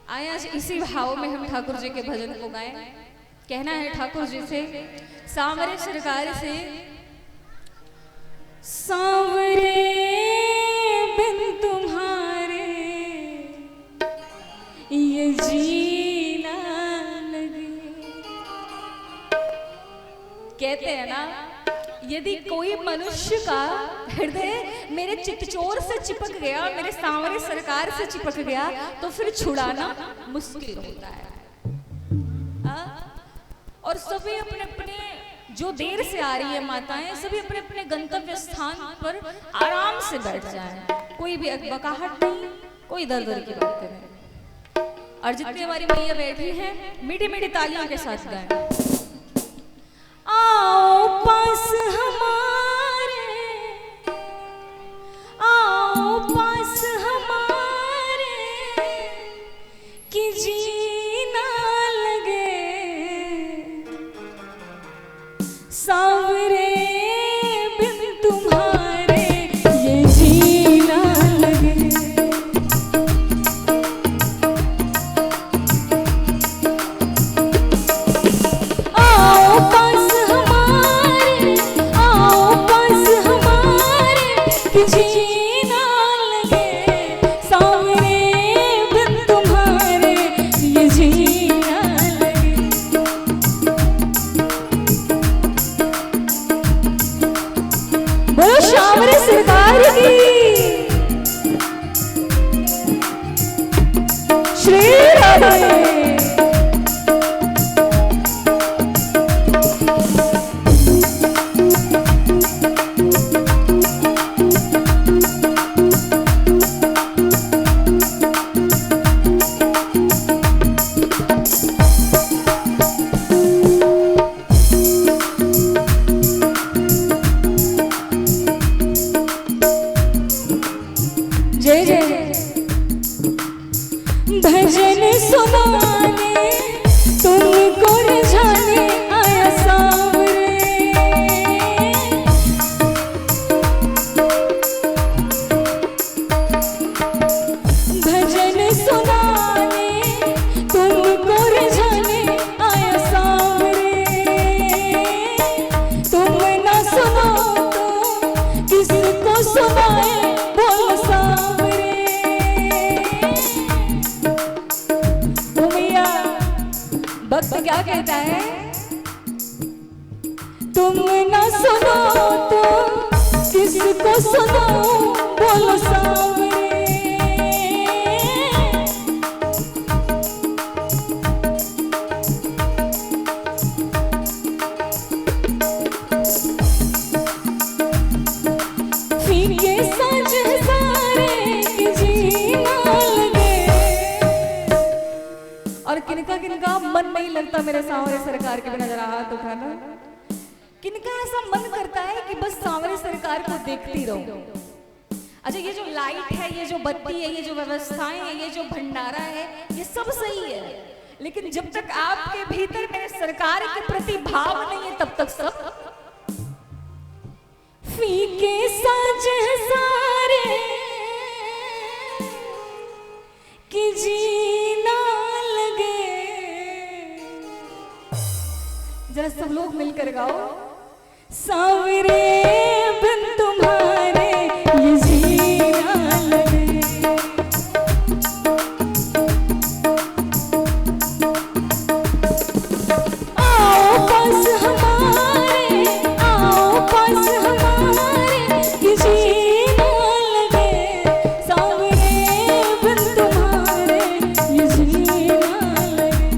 आए आज इसी भाव में हम ठाकुर जी के भजन को गाएं। कहना है ठाकुर जी से, सांवरे सरकार से, सांवरे बिन तुम्हारे ये जीना लगे। कहते हैं ना, यदि कोई मनुष्य का हृदय मेरे चितचोर से चिपक गया, मेरे सांवरे सरकार से चिपक गया, तो फिर छुड़ाना मुश्किल होता है। और सभी अपने अपने, जो देर से आ रही है माताएं, सभी अपने अपने गंतव्य स्थान पर आराम से बैठ जाएं। कोई भी अकबकाहट नहीं, कोई दर दर की बातें नहीं। और जितनी हमारी मैया बैठी हैं, मीठी मीठी तालियों के साथ गाएं। आओ पास हमारे, आओ पास हमारे कि जीना लगे, सांवरे बिन तुम्हारे ये जीना लगे। आओ पास हमारे, आओ पास हमारे कि जीना लगे, सांवरे बिन तुम्हारे ये जीना लगे। बोलो सांवरे सरकार की, श्री राधे। जय जय भजन सुनाने तुमको रिझाने आया सांवरे। भजन सुनाने तुमको रिझाने आया सांवरे। तुम ना सुनो तो किसको सुनाए, बोलो सांवरे। भक्त क्या कहता है, तुम ना सुनो तो किसको सुनो, बोलो सांवरे। फीके साँझ सारे कि जीना लगे। और किनका किनका मन नहीं लगता मेरे सांवरे सरकार के बिना, जरा हाथ उठाना। किनका ऐसा मन करता है कि बस सांवरे सरकार को देखती रहो। अच्छा, ये जो लाइट है, ये जो बत्ती है, ये जो व्यवस्थाएं है, ये जो भंडारा है, ये सब सही है, लेकिन जब तक आपके भीतर मेरे सरकार के प्रति भाव नहीं है, तब तक सब फीके साँझ सारे कि जीना लगे। जरा सब लोग मिलकर गाओ, सांवरे बिन तुम्हारे ये जीना लगे। आओ पास हमारे, आओ पास हमारे कि जीना लगे, सांवरे बिन तुम्हारे ये जीना लगे।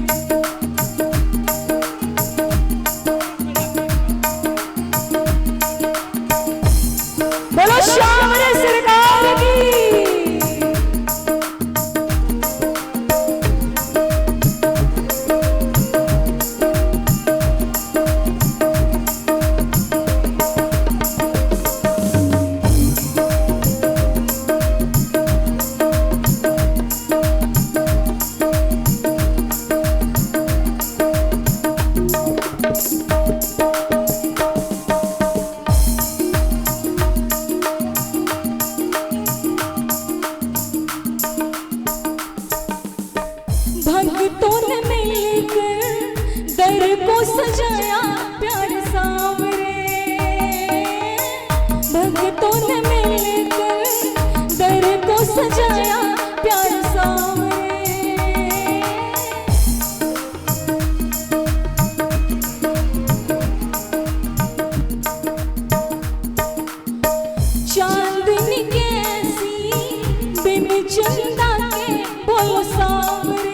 को सजाया प्यार सांवरे, भक्तों ने मिलकर दर को सजाया प्यार सांवरे। चांदनी कैसी बिन चंदा के बोलो सांवरे,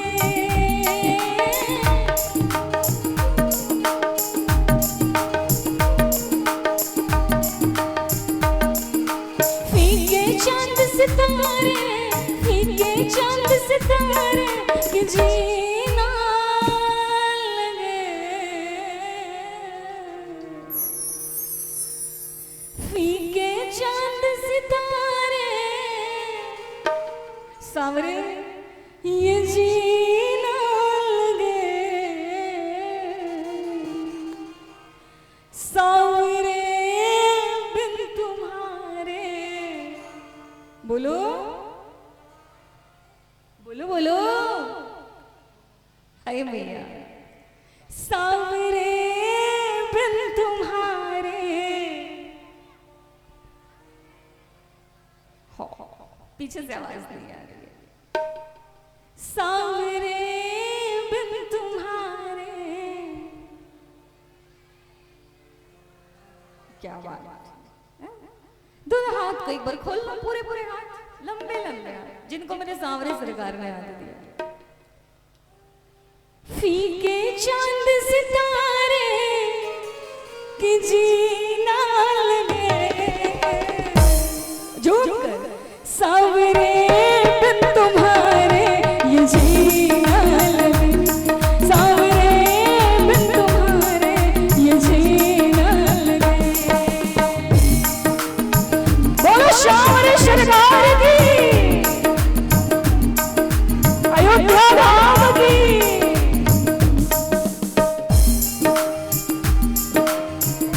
सितारे फीके चांद सितारे कि जीना लगे, फीके चांद सितारे सांवरे ये जीना लगे, सांवरे बिन तुम्हारे। बोलो बोलो बोलो, अरे मैया सांवरे बिन तुम्हारे। हो पीछे से आवाज नहीं आ रही है। सांवरे बिन तुम्हारे, क्या बात है। दोनों हाथ को एक बार खोल लो, पूरे पूरे हाथ, लंबे लंबे हाथ, जिनको मेरे सांवरे सरकार ने याद दिया। फीके चांद सितारे कि जीना लगे, जोड़ कर सांवरे बिन तुम्हारे ये जीना लगे, सांवरे बिन तुम्हारे ये जीना लगे। बोलो सांवरे सरकार की, अयोध्या धाम की।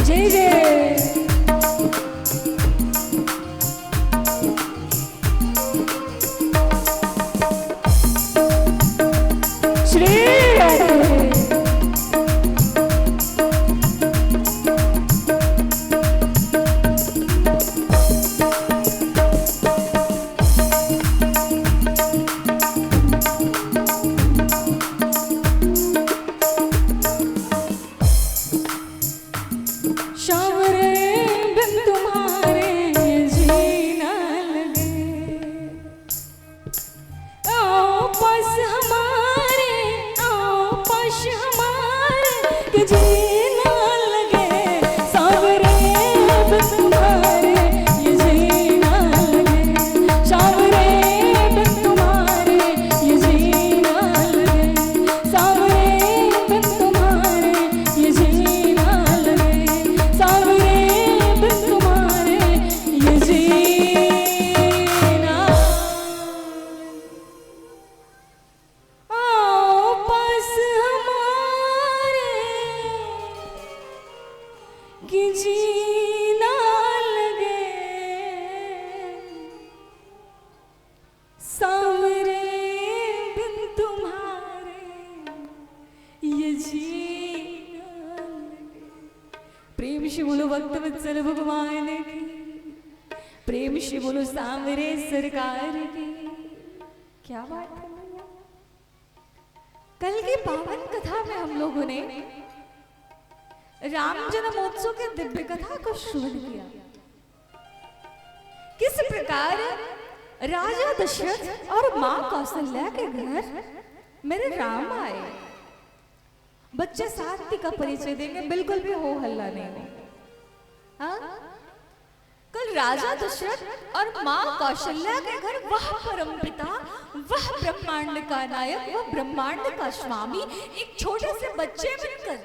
जय जय। श्री सांवरे बिन तुम्हारे जीना लगे, आओ पास हमारे, आओ पास हमारे कि जीना लगे, सांवरे बिन तुम्हारे ये जीना लगे, सांवरे बिन तुम्हारे ये जीना लगे, सांवरे बिन तुम्हारे ये जीना लगे, सांवरे बिन तुम्हारे ये जीना। आओ पास हमारे कि जीना लगे, सांवरे बिन तुम्हारे ये जीना लगे। प्रेम से बोलो भक्त वत्सल भगवान की, प्रेम से बोलो सांवरे सरकार की। क्या बात है भैया। कल की पावन कथा में हम लोगों ने राम जन्मोत्सव के दिव्य कथा को श्रवण किया। किस प्रकार राजा दशरथ और मां कौशल्या के घर मेरे राम आए। बच्चे साथी का परिचय देंगे, बिल्कुल भी हो हल्ला नहीं। हाँ? कल राजा दशरथ और मां कौशल्या के घर वह परमपिता, वह ब्रह्मांड का नायक, वह ब्रह्मांड का स्वामी एक छोटे से बच्चे बनकर,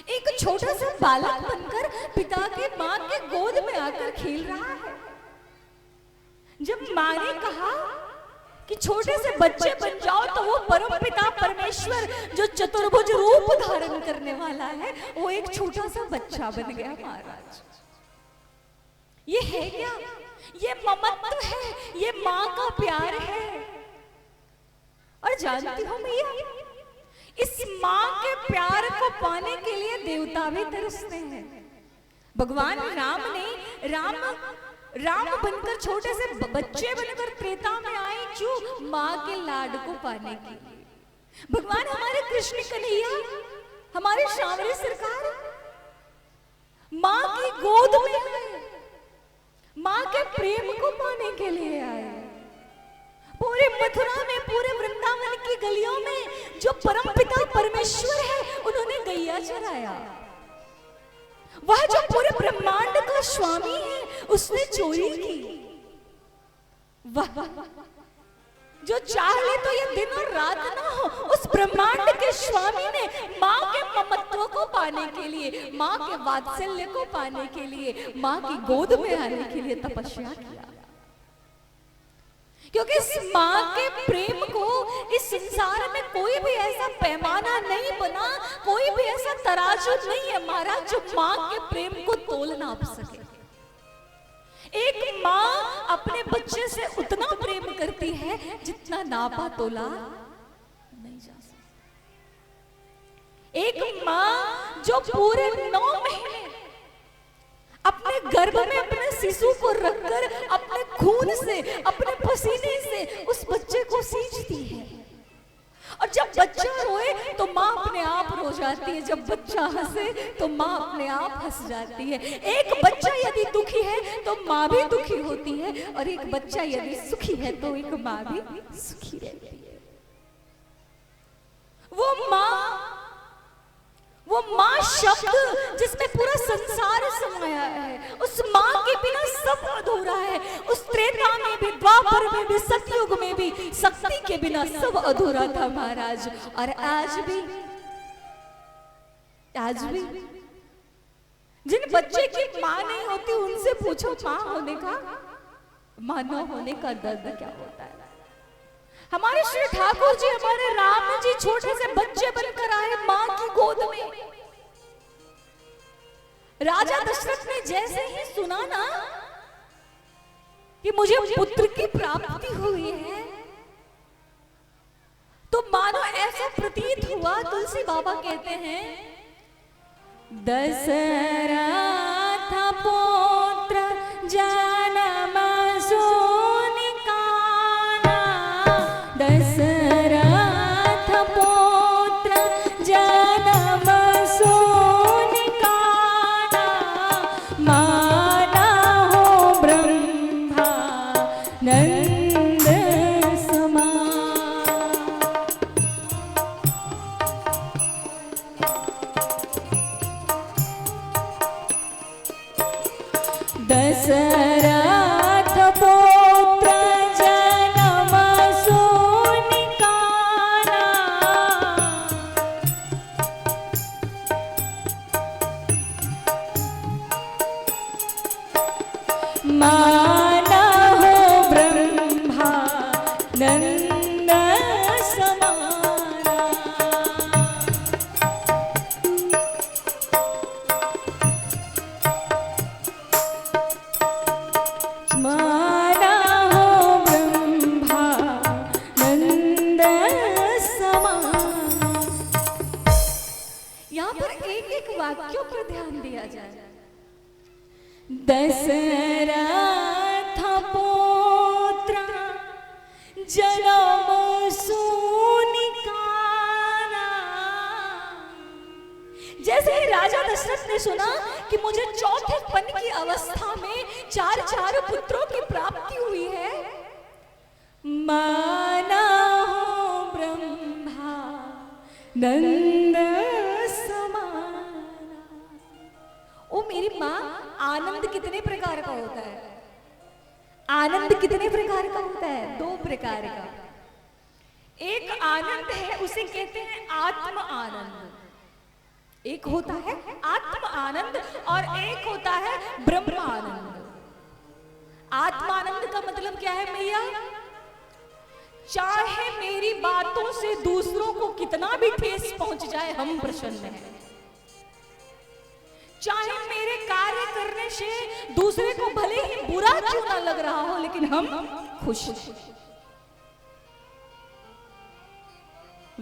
एक छोटा सा बालक बनकर पिता के मां के गोद में आकर खेल रहा है। जब मां ने कहा कि छोटे से बच्चे बन जाओ, तो वो परमपिता परमेश्वर जो चतुर्भुज रूप धारण करने वाला है, वो एक छोटा सा बच्चा बन गया महाराज। ये है क्या? ये ममत्व है, ये मां का प्यार है। और जानती हो मैया, इस माँ के प्यार को पाने के लिए देवता भी तरसते हैं। भगवान राम ने राम बनकर छोटे से बच्चे बनकर त्रेता में आए, क्यों? माँ के लाड को पाने के लिए। भगवान हमारे कृष्ण कन्हैया, हमारे सांवरे सरकार माँ की गोद में आए, माँ के प्रेम को पाने के लिए आए। पूरे मथुरा में, पूरे वृंदावन की गलियों में जो परमपिता परमेश्वर है, उन्होंने गैया चराया। वह जो पूरे ब्रह्मांड का स्वामी है, उसने चोरी की। वह जो चाह ले तो ये दिन और रात ना हो, उस ब्रह्मांड के स्वामी ने माँ के ममत्व को पाने के लिए, माँ के वात्सल्य को पाने के लिए, माँ की गोद में आने के लिए तपस्या किया। क्योंकि इस माँ के प्रेम को इस संसार में कोई भी ऐसा पैमाना नहीं बना, कोई भी ऐसा तराजू नहीं है महाराज जो माँ के प्रेम को तोल नाप सके। एक माँ अपने बच्चे से उतना प्रेम करती है जितना नापा तोला नहीं जा सकता। एक माँ जो पूरे 9 महीने अपने गर्भ में अपने शिशु को रखकर अपने खून से, अपने पसीने से उस बच्चे को सींचती है, और जब बच्चा रोए तो माँ अपने आप रो जाती है, जब बच्चा हंसे तो माँ अपने आप हंस जाती है। एक बच्चा यदि दुखी है तो माँ भी दुखी होती है, और एक बच्चा यदि सुखी है तो एक माँ भी सुखी रहती है। वो माँ शब्द जिसमें पूरा संसार समाया है, उस माँ के बिना सब अधूरा है। उस त्रेता में भी, द्वापर में भी, सतयुग में भी शक्ति के बिना सब अधूरा था महाराज। और आज भी जिन बच्चे की माँ नहीं होती उनसे पूछो माँ होने का, माँ न होने का दर्द क्या होता है। हमारे श्री ठाकुर जी, हमारे राम जी छोटे से बच्चे बनकर आए माँ की गोद में। राजा दशरथ ने जैसे ही सुना ना कि मुझे पुत्र की प्राप्ति हुई है, तो मानो ऐसा प्रतीत हुआ, तुलसी बाबा कहते हैं, दशरथ पुत्र जन्म दशरथ पुत्र जन्म सुनिकाना, माना हो ब्रह्मा नंद समाना। माना हो ब्रह्मा नंद समाना। यहाँ पर एक वाक्यों पर ध्यान दिया जाए। दशरथ पुत्र जन्म सुनिकाना। जैसे ही राजा दशरथ ने सुना कि मुझे चौथे पन की अवस्था में 4 पुत्रों की प्राप्ति हुई है, माना हो ब्रह्मा नंद समाना। ओ मेरी माँ, आनंद कितने प्रकार का होता है? आनंद कितने प्रकार का होता है? 2 प्रकार का। एक आनंद है, उसे कहते हैं आत्म आनंद। एक होता है आत्म आनंद और एक होता है ब्रह्म आनंद। आत्म आनंद का मतलब क्या है मैया? चाहे मेरी बातों से दूसरों को कितना भी ठेस पहुंच जाए, हम प्रसन्न हैं। चाहे मेरे कार्य करने से दूसरे को भले ही बुरा क्यों ना लग रहा हो, लेकिन हम खुश।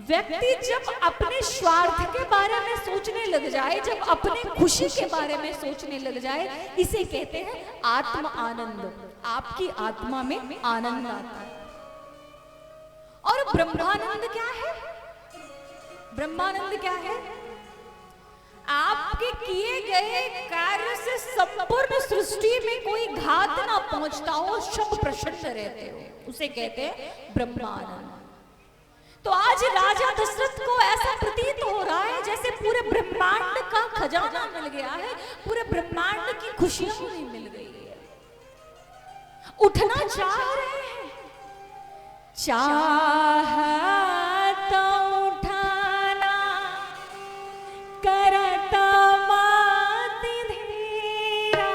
व्यक्ति जब अपने स्वार्थ के बारे में सोचने लग जाए, जब अपने खुशी के बारे में सोचने लग जाए, इसे कहते हैं आत्म आनंद। आपकी आत्मा में आनंद आता है। और ब्रह्मानंद क्या है? ब्रह्मानंद क्या है? आपके किए गए कार्य से संपूर्ण सृष्टि में कोई घात ना पहुंचता हो, सब प्रसन्न रहते हो, उसे कहते हैं ब्रह्मानंद। तो आज राजा दशरथ को ऐसा प्रतीत हो रहा है जैसे पूरे ब्रह्मांड का खजाना मिल गया है, पूरे ब्रह्मांड की खुशियां उन्हें मिल गई है। उठना चाह रहे हैं, चाहत उठाना करता मात धीरा।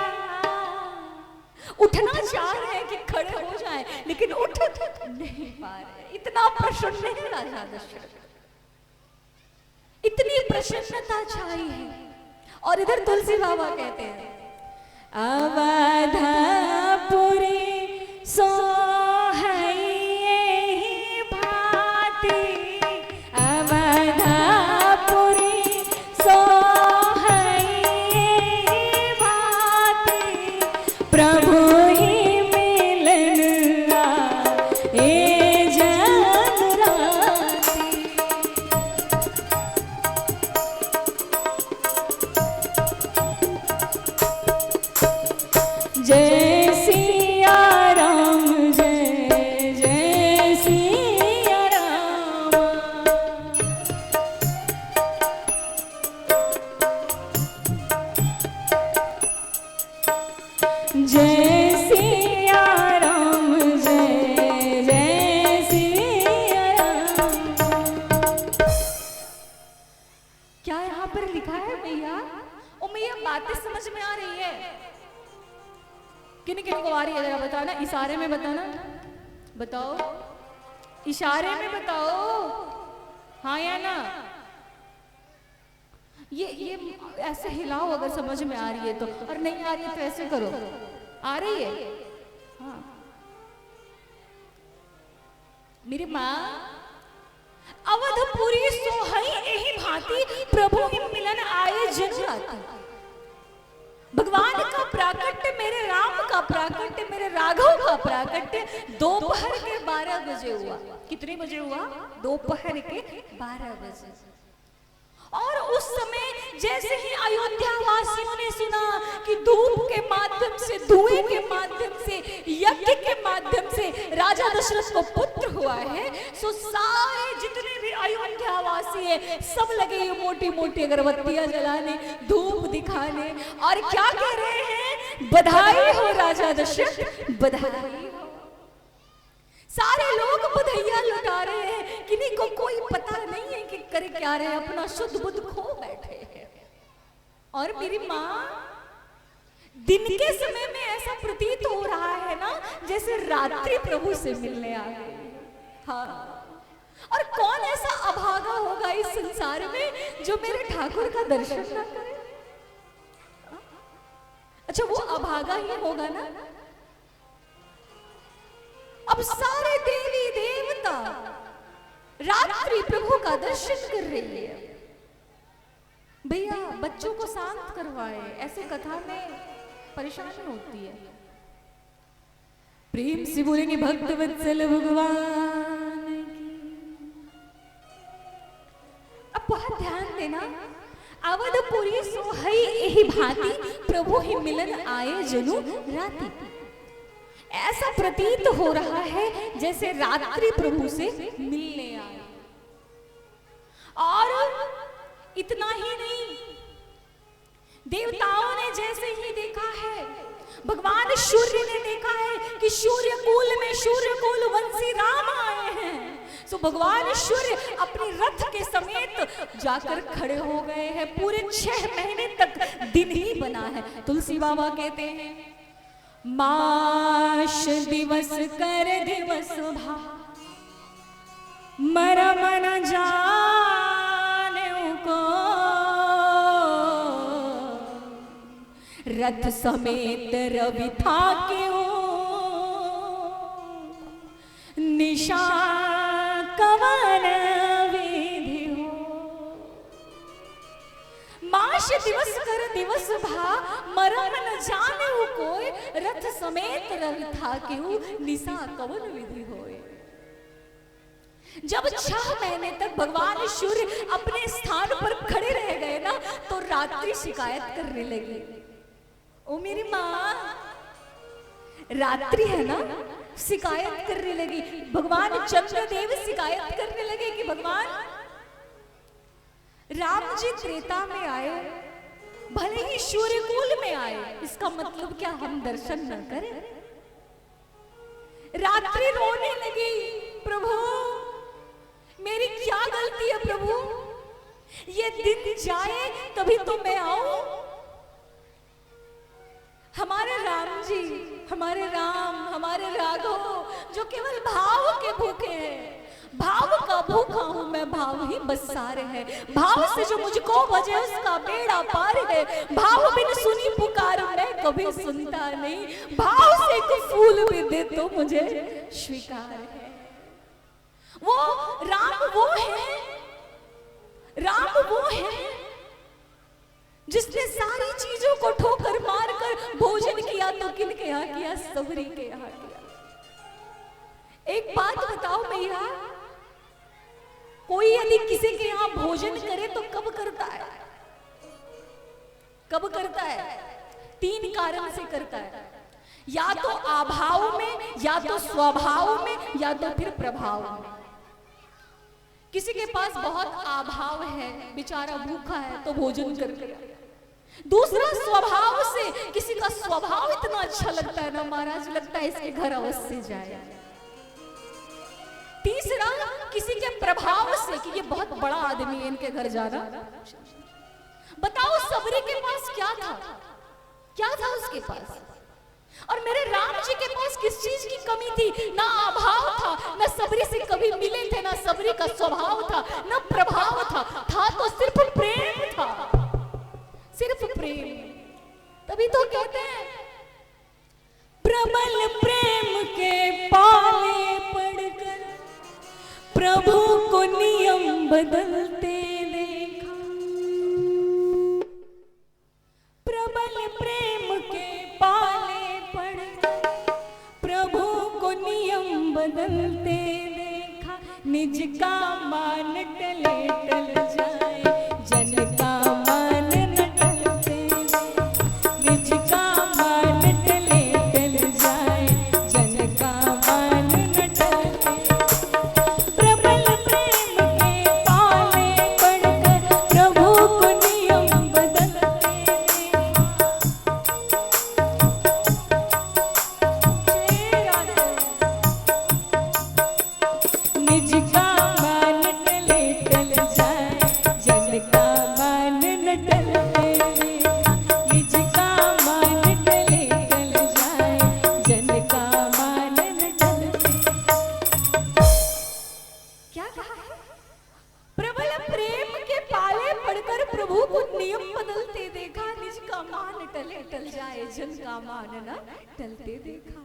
उठना चाह रहे हैं कि खड़े हो जाएं, लेकिन उठ नहीं पा रहे। इतना प्रसन्न है राजा दशरथ, इतनी प्रसन्नता छाई है। और इधर तुलसी बाबा कहते हैं अवधपुरी सोहई भांति, अवधपुरी सोहई भांति, प्रभु ही मिलन आए जन राति। जय सिया राम, जय जय सिया राम। जय सिया राम, जय जय सिया राम। क्या यहाँ पर लिखा है भैया? ओ मैया, बातें समझ में आ रही है? किन किन को आ रही है जरा बताना, इशारे में बताना, बताओ, इशारे में बताओ, हाँ या ना। ये ऐसे हिलाओ अगर समझ में आ रही है तो, और नहीं आ रही है तो ऐसे करो। आ रही है? हाँ। मेरी माँ, अवधपुरी सोहई एहि भांति, प्रभु ही मिलन आए जन राति। भगवान का प्राकट्य, मेरे राम का प्राकट्य, मेरे राघव का प्राकट्य दोपहर के 12 बजे हुआ। कितने बजे हुआ? दोपहर के 12 बजे। और उस समय जैसे ही अयोध्या वासियों ने सुना कि धूप के माध्यम से, धुएं के माध्यम से, यज्ञ के माध्यम से राजा दशरथ को पुत्र हुआ है, सो सारे जितने भी अयोध्या वासी है सब लगे ये मोटी मोटी अगरबत्तियां जलाने, धूप दिखाने, और क्या कह रहे हैं? बधाई हो राजा दशरथ, बधाई हो। सारे लोग बधाइयां लुटा रहे हैं, किन्हीं को कोई पता नहीं है कि करे क्या रहे, अपना शुद्ध बुद्ध खो बैठे हैं। और मेरी माँ, दिन के समय में ऐसा प्रतीत हो रहा है ना जैसे रात्रि प्रभु से मिलने आ गए। हाँ, और कौन ऐसा अभागा होगा इस संसार में जो मेरे ठाकुर का दर्शन ना करे? अच्छा, वो अभागा ही होगा ना। अब सारे देवी देवता रात्रि प्रभु का दर्शन कर रही है। भैया, बच्चों को शांत करवाए, ऐसे कथा में परेशानी होती है। प्रेम से बोलेंगे भक्त वत्सल भगवान की। अब बहुत ध्यान देना, अवधपुरी सोहई एहि भांति, प्रभु ही मिलन आए जनु राति। ऐसा प्रतीत हो रहा है जैसे रात्रि प्रभु से मिलने आए। और इतना ही नहीं, देवताओं ने जैसे ही देखा है, भगवान सूर्य ने देखा है कि सूर्यकुल में सूर्यकुल वंशी राम आए हैं, तो भगवान सूर्य अपने रथ के समेत जाकर खड़े हो गए हैं। पूरे 6 महीने तक दिन ही बना है। तुलसी बाबा कहते हैं, माश दिवस कर दिवस भा, मरम न जाने को, रथ समेत रवि था क्यों, निशा कवन वे मरम न जाने वो कोई, रथ समेत रवि था केहू, निशा कवन विधि होए। जब 6 महीने तक भगवान सूर्य अपने स्थान पर खड़े रह गए ना, तो रात्रि शिकायत करने लगी। ओ मेरी माँ, रात्रि है ना, शिकायत करने लगी। भगवान चंद्रदेव शिकायत करने लगे कि भगवान राम जी त्रेता में आए, भले ही सूर्यकुल में आए, इसका मतलब क्या हम दर्शन न करें? रात्रि रोने लगी, प्रभु मेरी क्या गलती है प्रभु, ये दिन जाए तभी तो मैं आऊं। हमारे राम जी, हमारे राम, हमारे राघव जो केवल भाव के भूखे हैं, भाव का भूखा हूं मैं, भाव ही बसार है। भाव से जो मुझको बजे उसका बेड़ा पार है। भाव बिन सुनी पुकार मैं कभी सुनता नहीं, भाव से एक फूल भी दे तो मुझे स्वीकार है। वो राम वो है, राम वो है जिसने सारी चीजों को ठोकर मारकर भोजन किया, तो किनके यहाँ किया? सबरी के यहाँ किया। एक बात बताओ भैया, कोई यदि किसी के यहाँ भोजन करे तो कब करता है? कब करता है? 3 कारण से करता है, या तो अभाव में, या तो स्वभाव में, या तो फिर प्रभाव में। किसी के पास बहुत अभाव है, बेचारा भूखा है, तो भोजन करके। दूसरा स्वभाव से, किसी का स्वभाव इतना अच्छा लगता है ना महाराज, लगता है इसके घर अवश्य जाए। तीसरा किसी के प्रभाव से कि ये बहुत बड़ा आदमी है, इनके घर जाना। बताओ सबरी के पास क्या था? क्या था उसके पास? और मेरे राम जी के पास किस चीज की कमी थी? ना अभाव था, ना सबरी से कभी मिले थे, ना सबरी का स्वभाव था, ना प्रभाव था तो सिर्फ प्रेम था, सिर्फ प्रेम। तभी तो कहते हैं प्रबल प्रेम के पाले पड़कर प्रभु को नियम बदलते देखा। प्रबल प्रेम के पाले पड़कर प्रभु को नियम बदलते देखा। निज का मान टले टल जाए, जन का मान न टलते। निज का मान टले टल जाए, जन का मान न टलते। प्रबल प्रेम के पाले पड़कर प्रभु को नियम बदलते देखा। निज का मान टले टल जाए, जन का मान न टलते देखा। निज का मान टले टल जाए, जन का मान न टलते। क्या कहा है? प्रबल प्रेम के पाले पड़कर प्रभु को नियम बदलते देखा। निज का मान टले टल जाए, जन का मान न टलते देखा।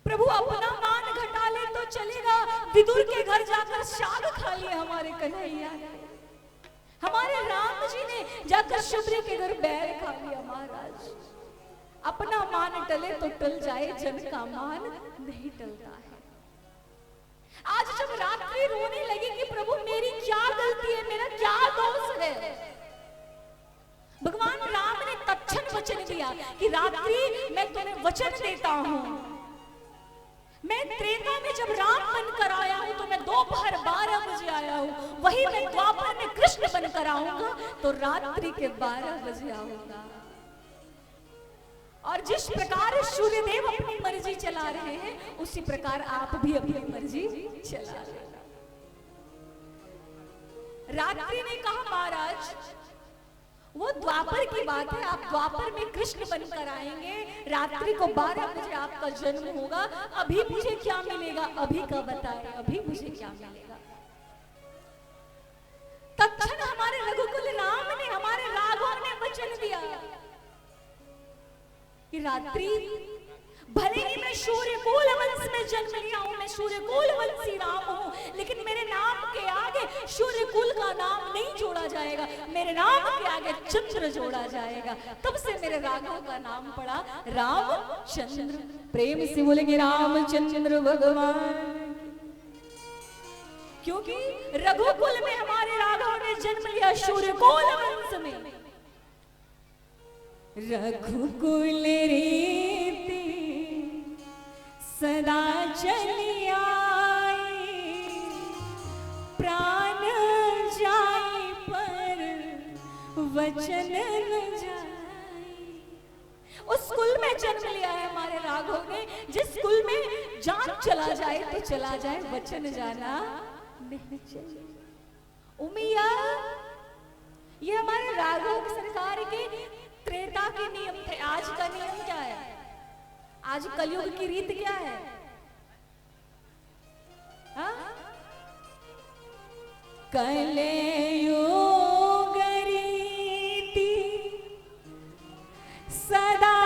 प्रभु अपना मान घटा ले तो चलेगा, विदुर के घर जाकर शाग खा लिए हमारे कन्हैया ने। हमारे राम जी ने जाकर शबरी के घर बैर खा लिया महाराज। अपना मान टले तो टल जाए, जन का मान नहीं टलता है। आज जब रात्रि रोने लगी कि प्रभु मेरी क्या गलती है, मेरा क्या दोष है, भगवान राम ने तत्क्षण वचन दिया कि रात्रि मैं तुम्हें वचन देता हूं, मैं त्रेता में जब राम बनकर आया हूं तो मैं दोपहर 12 बजे आया हूं, वही मैं द्वापर में कृष्ण बनकर आऊंगा तो रात्रि के 12 बजे आऊंगा। और जिस प्रकार सूर्यदेव अपनी मर्जी चला रहे हैं, उसी प्रकार आप भी अपनी मर्जी चला रहे हैं। रात्रि ने कहा महाराज वो द्वापर की बात है, आप द्वापर में कृष्ण बनकर आएंगे, रात्रि को 12 बजे आपका जन्म होगा, अभी मुझे क्या मिलेगा? अभी का बताए, अभी मुझे क्या मिलेगा? तत्क्षण हमारे रघुकुल राम ने, हमारे राघव ने वचन दिया कि रात्रि भले ही मैं सूर्यकुल वंश में जन्म लिया हूं, मैं सूर्यकुल वंशी राम हूं, लेकिन मेरे नाम के आगे सूर्यकुल का नाम नहीं जोड़ा जाएगा, मेरे नाम के आगे चंद्र जोड़ा जाएगा। तब से मेरे राघव का नाम पड़ा रामचंद्र। प्रेम से बोलेंगे रामचंद्र भगवान, क्योंकि रघुकुल में हमारे राघव ने जन्म लिया, सूर्यकुल वंश में। रघुकुल रीति सदा चली आई, प्राण जाए पर वचन न जाए। उस कुल में जन्म लिया है हमारे राघव ने, जिस कुल में जान चला जाए तो चला जाए, वचन जाना नहीं चाहिए। उमिया, ये हमारे राघव सरकार के त्रेता के नियम थे। आज का नियम क्या है? आज कलयुग की रीत क्या है? कलयुग रीति सदा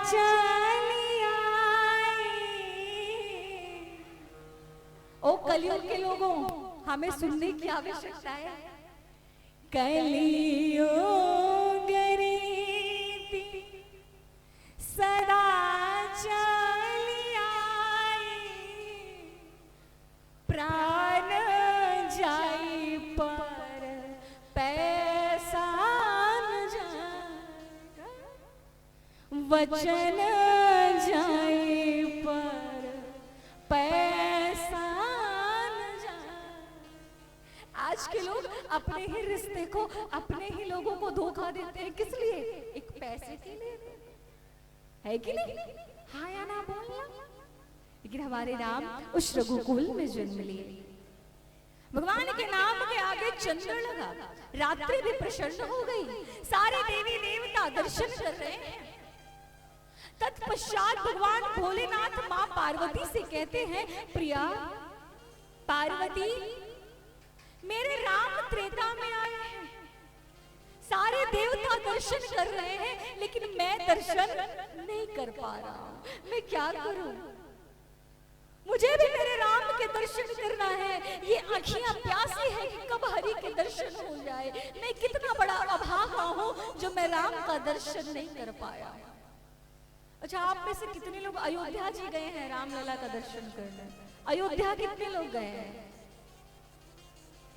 चली आई। ओ कलयुग के लोगों, हमें सुनने की आवश्यकता है। कलयुग रीति सदा चली आई, प्राण जाई पर पैसा न जाए, वचन जाई पर पैसा न जाए। आज के लोग अपने ही रिश्ते को, अपने ही लोगों को धोखा देते हैं। किस लिए? एक पैसे के लिए, है कि नहीं? हाँ या ना बोलना। लेकिन हमारे नाम उस रघुकुल में जन्म लिए, भगवान के नाम के आगे चंद्र लगा, रात्रि भी प्रसन्न हो गई, सारे देवी देवता दर्शन कर रहे हैं। तत्पश्चात भगवान भोलेनाथ मां पार्वती से कहते हैं, प्रिया पार्वती, मेरे राम त्रेता में आए हैं, सारे देवता दर्शन कर रहे हैं, लेकिन मैं दर्शन नहीं कर पा रहा हूं। मैं क्या करूं? मुझे भी मेरे राम के दर्शन करना है। ये आंखियां प्यासी है कि कब हरि के दर्शन हो जाए। मैं कितना बड़ा अभागा हूं जो मैं राम का दर्शन नहीं कर पाया। अच्छा, आप में से कितने लोग अयोध्या जी गए हैं रामलला का दर्शन करने? अयोध्या कितने लोग गए हैं?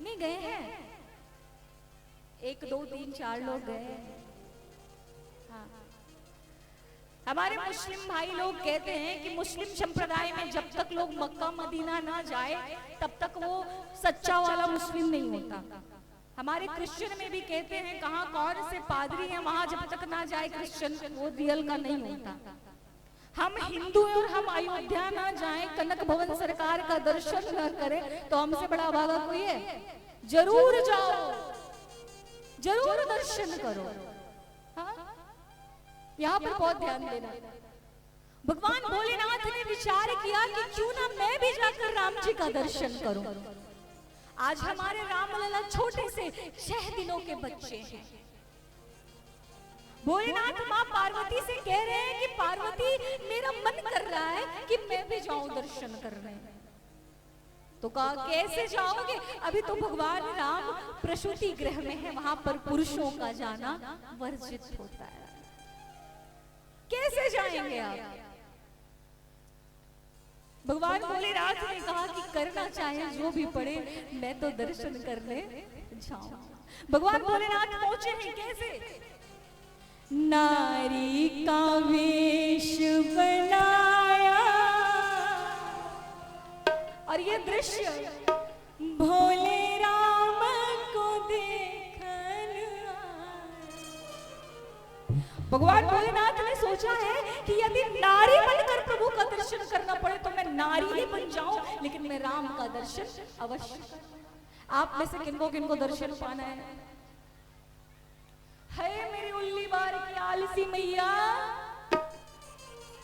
नहीं गए हैं? 1 2 3 4 लोग गए। हाँ। हमारे मुस्लिम भाई लोग कहते हैं कि मुस्लिम संप्रदाय में जब तक लोग मक्का मदीना ना जाए तब तक वो सच्चा वाला मुस्लिम नहीं होता। हमारे क्रिश्चियन में भी कहते हैं, कहाँ कौन से पादरी हैं, वहां जब तक ना जाए क्रिश्चियन, वो रियल का नहीं होता। हम हिंदू हैं और हम अयोध्या ना जाएं, कनक भवन सरकार का दर्शन न करें, तो हमसे बड़ा अभागा कोई है? जरूर जाओ, जरूर दर्शन करो। हाँ? यहाँ पर बहुत ध्यान देना। भगवान भोलेनाथ ने विचार किया कि क्यों ना मैं भी जाकर राम जी का दर्शन करूं। आज हमारे रामलला छोटे से 6 दिनों के बच्चे हैं। भोलेनाथ मां पार्वती से कह रहे हैं कि पार्वती, मेरा मन कर रहा है कि मैं भी जाऊं दर्शन करने। तो कहा, कैसे जाओगे? अभी तो भगवान राम प्रसूति गृह में है, वहां पर पुरुषों का जाना वर्जित होता है। कैसे जाएंगे आप? भगवान भोलेनाथ ने कहा कि करना चाहे जो भी पड़े, मैं तो दर्शन करने जाऊं। भगवान भोलेनाथ पहुंचे हैं कैसे? नारी का वेश बनाया, और ये दृश्य भोले राम को देखन भगवान भोलेनाथ ने सोचा है कि यदि नारी बनकर प्रभु का दर्शन करना पड़े तो मैं नारी ही बन जाऊं, लेकिन मैं राम का दर्शन अवश्य। आप में से किनको किनको दर्शन पाना है? मेरी उल्ली बार की आलसी मैया,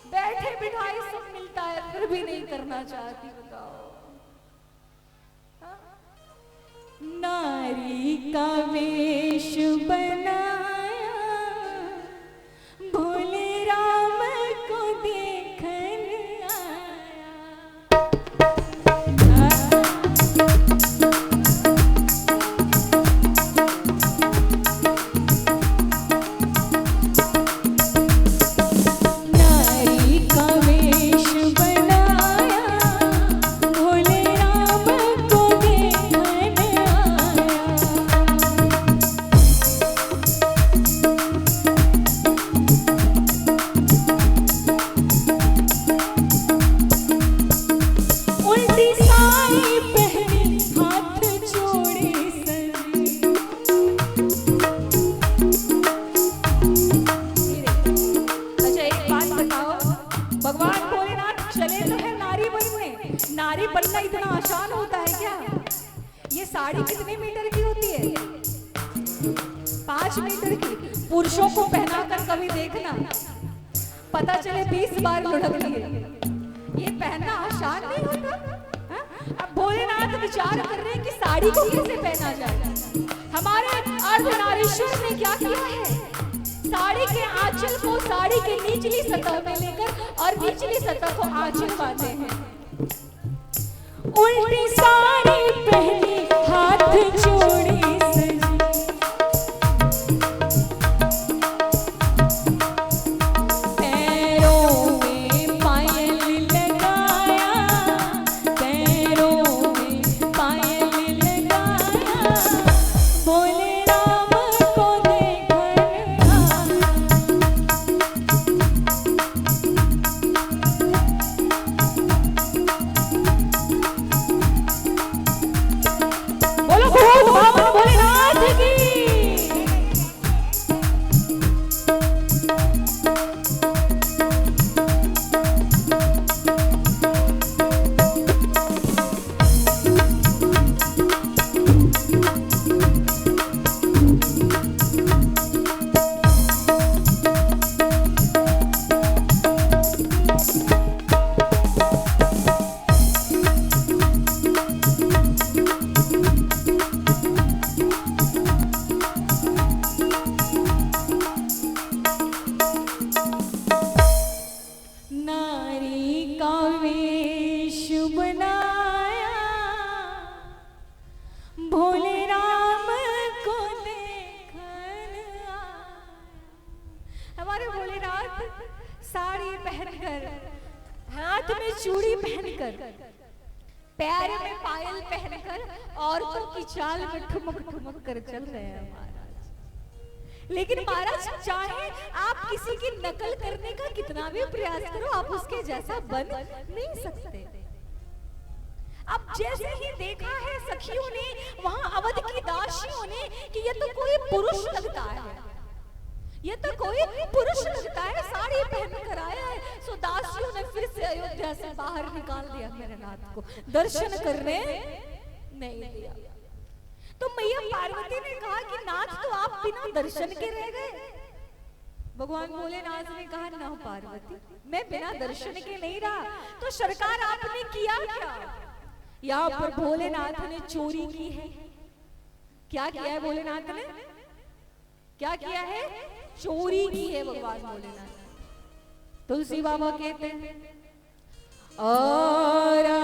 बैठे बिठाए सब मिलता है, फिर भी नहीं करना चाहती। बताओ, नारी का वेश बनाया, भोले राम को देखन साड़ी कितने मीटर की होती है? 5 मीटर की। पुरुषों को पहनाकर कभी देखना, पता चले 20 बार लुढ़क लिए। ये पहनना आसान नहीं होता। हा? अब भोलेनाथ विचार कर रहे हैं कि साड़ी को कैसे पहना जाए। हमारे अर्धनारीश्वर ने क्या किया है, साड़ी के आंचल को साड़ी के निचली सतह में लेकर और निचली सतह को आंचल बांधे हैं। उल्टी साड़ी पहनी, हाथ जोड़ी सजी, पैरों में पायल लगाया, पैरों में पायल लगाया, बोले राम को देखकर बोलो खूब बाबा भोलेनाथ की। नारी का वेश बनाया, भोले राम को देखकर आया। हमारे भोलेनाथ साड़ी पहनकर, हाथ में चूड़ी पहनकर, पैर में पायल पहनकर औरतों की चाल में ठुमक ठुमक कर चल रहे हैं महाराज। लेकिन महाराज चाहे आप किसी की नकल करने का कितना भी प्रयास करो, आप उसके जैसा बन नहीं सकते। अब जैसे ही देखा है सखियों ने, वहां अवध की दासियों ने कि ये तो कोई पुरुष लगता है, ये तो कोई पुरुष लगता है, साड़ी पहन कर आया है। सो दासियों ने फिर से अयोध्या से बाहर निकाल दिया मेरे नाथ को, दर्शन करने नहीं दिया। तो मैया पार्वती ने कहा कि नाथ तो आप बिना दर्शन के रह गए। भगवान भोलेनाथ ने कहा ना पार्वती, मैं बिना दर्शन के नहीं रहा। तो सरकार आपने किया क्या? यहाँ पर भोलेनाथ ने चोरी की है। क्या किया है भोलेनाथ ने? क्या किया है? चोरी की है भगवान भोलेनाथ। तुलसी बाबा कहते हैं और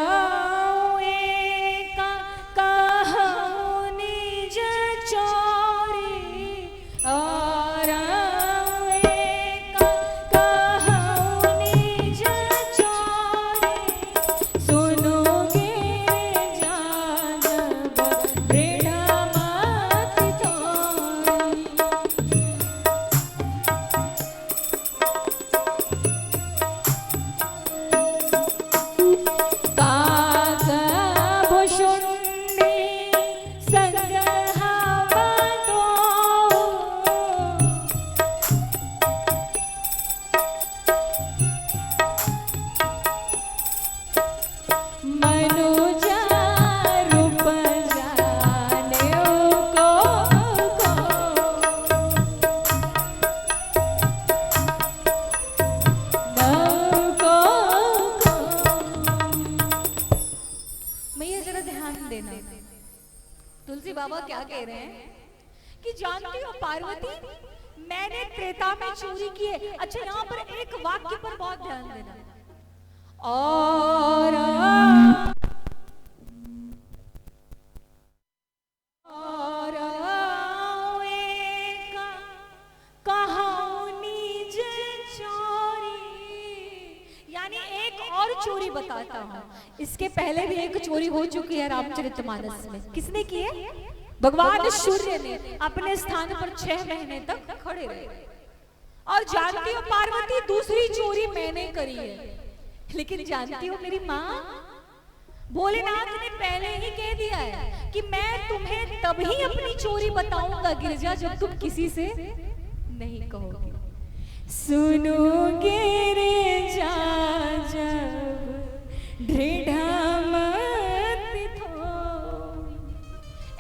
तुलसी बाबा क्या कह रहे हैं कि जानती हो पार्वती, मैंने त्रेता में चोरी की है। अच्छा, यहाँ पर एक वाक्य पर बहुत ध्यान देना। और चोरी बताता हूँ। इसके पहले भी एक चोरी हो चुकी है रामचरितमानस में। किसने की है? भगवान सूर्य ने अपने स्थान पर 6 महीने तक खड़े रहे। और जानती हो पार्वती, दूसरी चोरी मैंने करी है। लेकिन जानती हो मेरी माँ, भोलेनाथ ने पहले ही कह दिया है कि मैं तुम्हें तभी अपनी चोरी बताऊंगा गिरजा, जब तुम किसी से नहीं कहोगे। सुनोगे रे जा जब ढेढ़ा मत थो,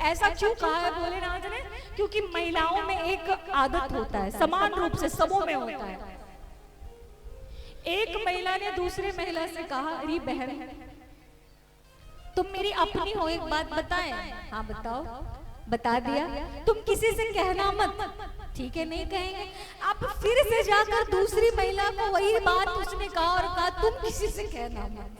ऐसा क्यों कहा है भोलेनाथ ने? क्योंकि महिलाओं में एक आदत होता है, समान रूप से सबों में होता है। एक महिला ने दूसरे महिला से कहा, अरे बहन तुम मेरी अपनी हो, एक बात बताएं। हाँ बताओ। बता दिया। तुम किसी से कहना मत। ठीक है, नहीं कहेंगे। अब फिर से जाकर दूसरी महिला को वही बात उसने कहा और कहा तुम किसी से कहना मत।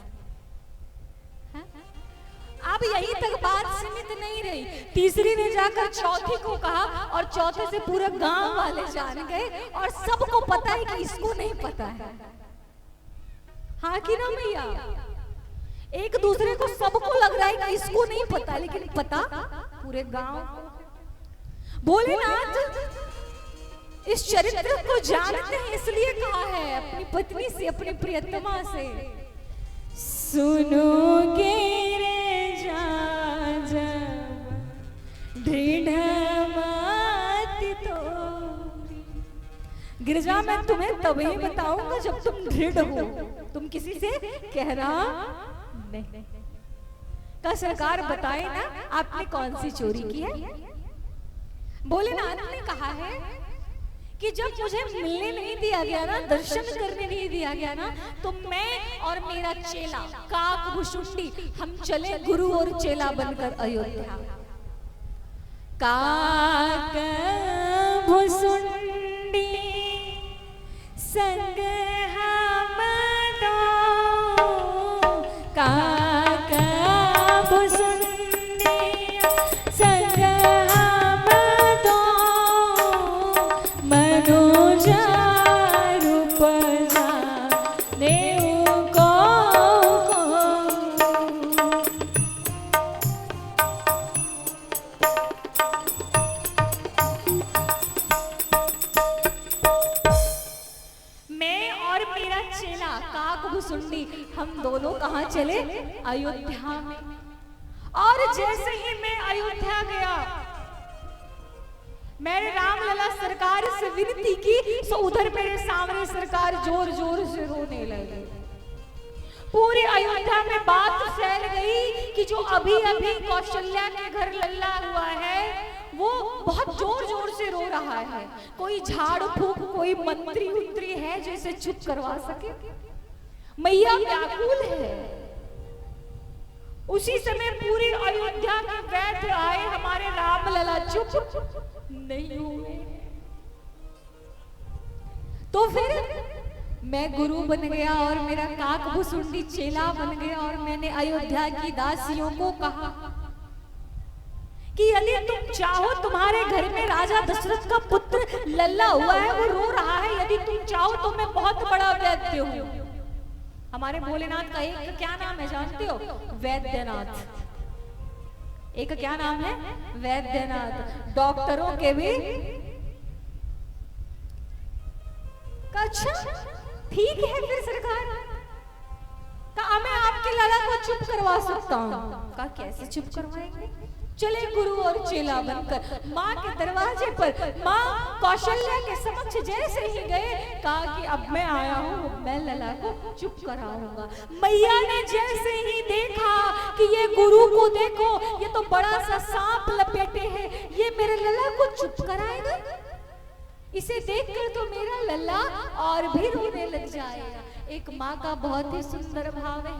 अब यही तक बात सीमित नहीं रही, तीसरी ने जाकर चौथी को कहा और चौथे से पूरा गांव वाले जान गए और सबको पता है कि इसको नहीं पता है। हाँ कि ना भैया? एक दूसरे को सबको लग रहा है कि इसको नहीं पता, लेकिन पता पूरे गांव। भोलेनाथ इस चरित्र को जानते हैं, इसलिए कहा है अपनी पत्नी से, अपनी प्रियतमा से, सुनोगे रे तो गिरजा, मैं तुम्हें तभी बताऊंगा जब तुम दृढ़ हो। तुम किसी से कहना नहीं। का सरकार बताए ना आपने कौन सी चोरी की है? भोलेनाथ ने कहा है कि जब मुझे मिलने नहीं दिया गया ना, दर्शन करने नहीं दिया गया ना, तो मैं और मेरा चेला काकभुसुंडी हम चले गुरु और चेला बनकर अयोध्या। काकभुसुंडी संग हम दो, काकभुसुंडी संग हम दो, मनोजा रूप जाने को। काकभुसुंडी हम दोनों कहाँ चले? अयोध्या में। और जैसे ही मैं अयोध्या गया, मैंने रामलला सरकार से विनती की, तो उधर मेरे सामने सरकार जोर जोर से रोने लगे। पूरी अयोध्या में बात फैल गई कि जो अभी अभी कौशल्या के घर लल्ला हुआ है वो बहुत जोर जोर से रो रहा है। कोई झाड़ फूक, कोई मंत्री उंत्री है जो इसे चुप करवा सके? मैया व्याकुल है। उसी समय पूरी अयोध्या के वैद्य आए, हमारे रामलला चुप नहीं हुए। तो फिर मैं गुरु बन गया और मेरा काकभुसुंडी चेला बन गया, और मैंने अयोध्या की दासियों को कहा कि यदि तुम चाहो, तुम्हारे घर में राजा दशरथ का पुत्र लल्ला हुआ है, वो रो रहा है, यदि तुम चाहो तो मैं बहुत बड़ा वैद्य हूं। हमारे भोलेनाथ का एक क्या नाम है जानते हो? वैद्यनाथ। एक क्या नाम है? वैद्यनाथ। डॉक्टरों के भी। अच्छा ठीक है, फिर सरकार का मैं आपके लल्ला को चुप करवा सकता हूँ। का कैसे चुप करवाएंगे? चले गुरु और चेला बनकर माँ के दरवाजे पर, माँ कौशल्या के समक्ष जैसे ही गए, कहा कि अब मैं आया हूँ, मैं लला को चुप कराऊंगा। मैया ने जैसे ही देखा कि ये गुरु को देखो, ये तो बड़ा सा सांप लपेटे है, ये मेरे लला को चुप कराएगा, इसे देखकर तो मेरा लल्ला और भी रोने लग जाएगा। एक माँ का बहुत ही सुंदर भाव है,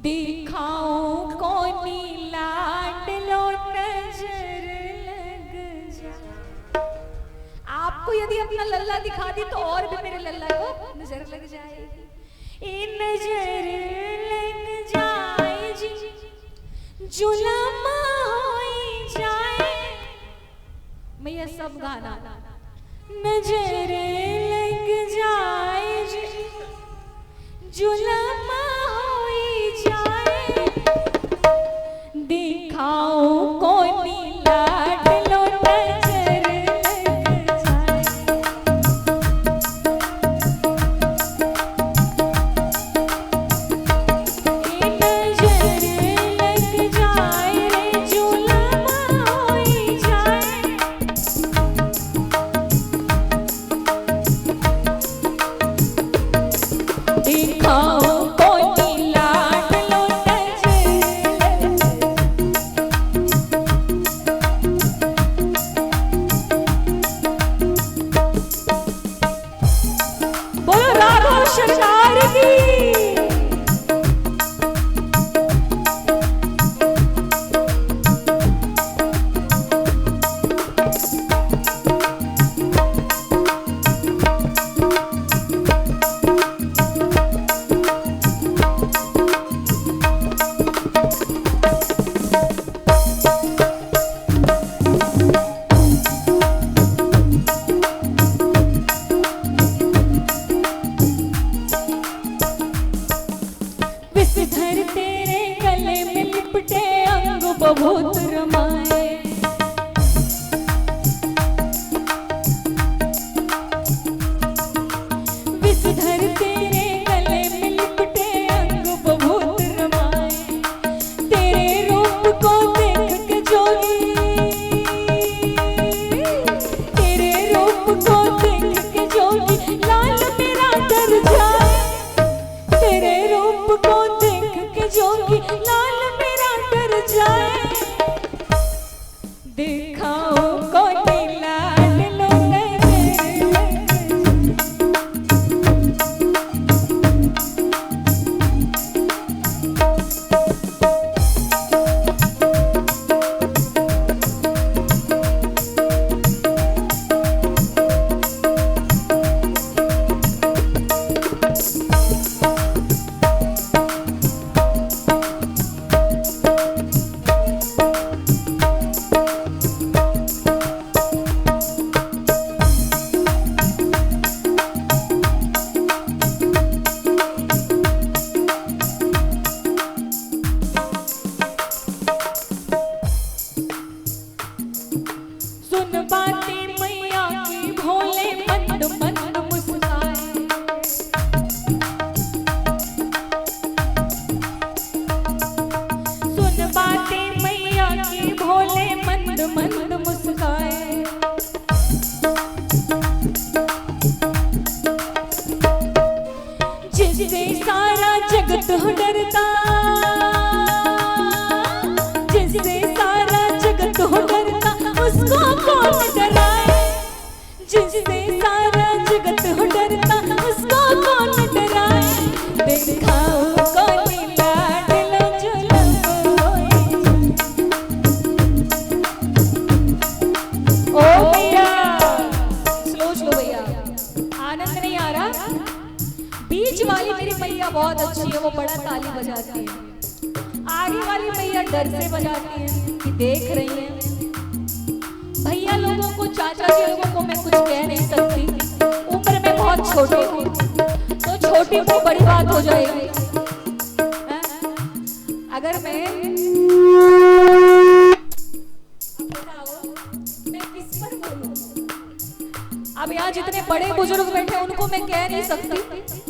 दिखाऊं कोनी लाडलो नजर लग जा। आपको यदि अपना लल्ला दिखा दी तो और भी मेरे लल्ला को नजर लग जाएगी। ए नजर लग जाए जी, जुलमा होई जाए। मैया सब गाना। नजर लग जाए जी, जुलमा दिखाओ कोनी लाडलो नजर लग जाए। नजर लग जाए रे, जुलमा होई जाए। दिखाओ कोनी लाडलो नजर लग जाए। रमाए। विषधर तेरे गले में लिपटे अंग बहुत रमाए। तेरे रूप को देख के जोगी, तेरे रूप को देख के जोगी लाल मेरा डर जाए। तेरे रूप को देख के जोगी लाल मेरा डर जाए। दिखाओ कोई लाल लो सुन बातें मैया की भोले मंद मंद मुस्काए। सुन बातें मैया की भोले मंद मंद मुस्काए। जिससे सारा जगत डरता, जिससे सारा जगत डरता उसको कौन डराए। जिससे सारा जगत डरता उसको कौन डराए। दिखाओ कोई लाडलो झुलकोए। ओ भैया स्लो भैया, आनंद नहीं आ रहा। बीच वाली मेरी मैया बहुत अच्छी है, वो बड़ा ताली बजाती है। आगे वाली मैया डर से बजाती है कि देख रही है। भैया लोगों को, चाचा जी लोगों को मैं कुछ कह नहीं सकती, उम्र में बहुत छोटे हूँ, तो छोटी को बड़ी बात हो जाएगी। अगर मैं किस पर बोलूं? अब यहाँ जितने बड़े बुजुर्ग बैठे उनको मैं कह नहीं सकती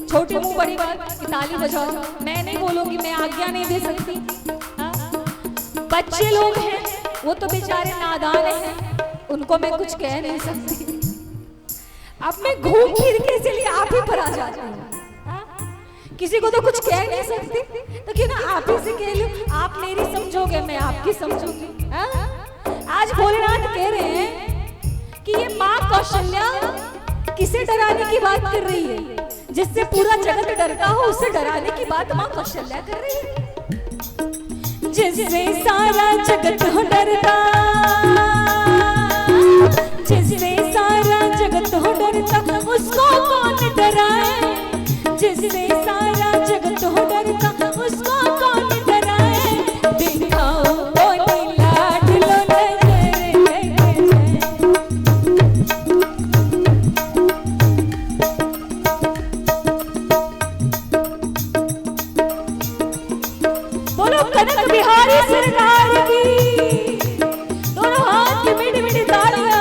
छोटी मुंह बड़ी बात कि ताली बजाओ। मैं नहीं बोलूंगी, मैं आज्ञा नहीं दे सकती। बच्चे लोग हैं वो तो बेचारे नादान हैं, उनको मैं कुछ कह नहीं सकती। अब मैं घूम फिर के इसलिए आप ही पर आ जाती हूँ। किसी को तो कुछ कह नहीं सकती, तो क्यों ना आप ही से कह लूं। आप मेरी समझोगे, मैं आपकी समझूंगी। आज भोलेनाथ कह रहे हैं कि ये माँ कौशल्या किसे डराने की बात कर रही है। जिससे पूरा जगत डरता हो उससे डराने की बात माँ कौशल्या कर रही है। जिससे सारा जगत डरता, जिससे सारा जगत डरता उसको कौन डराए। जिससे सारा जगत डरता उसको कौन डराए। दिखाओ कोई लाडलो नजर लग जाए। बोलो कनक बिहारी सरकार की। दोनों हाथ की मीठी मीठी तालियां।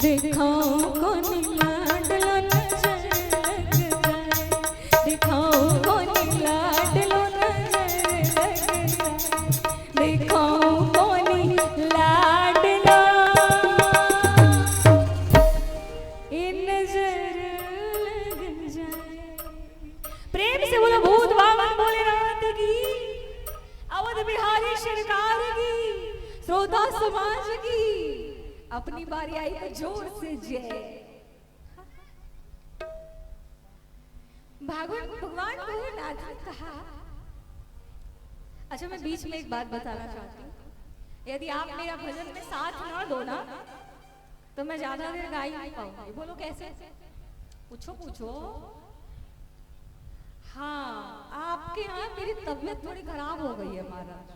दिखाओ कौन लाडलो नजर लग जाए। दिखाओ कौन लाडलो नजर लग जाए। दिखाओ कौन लाडलो नजर लग जाए। प्रेम से बोलो भूत बाबा भोलेनाथ की, अवध बिहारी सरकार की, श्रोता समाज की। अपनी बारी आई तो जोर से जय। भागो भगवान भोलेनाथ ने कहा। अच्छा, मैं बीच में एक बात बताना चाहती हूँ, यदि आप मेरा भजन में साथ ना दो ना तो मैं ज्यादा देर गा ही नहीं पाऊंगी। बोलो कैसे? पूछो पूछो। हाँ, आपके यहाँ मेरी तबीयत थोड़ी खराब हो गई है महाराज,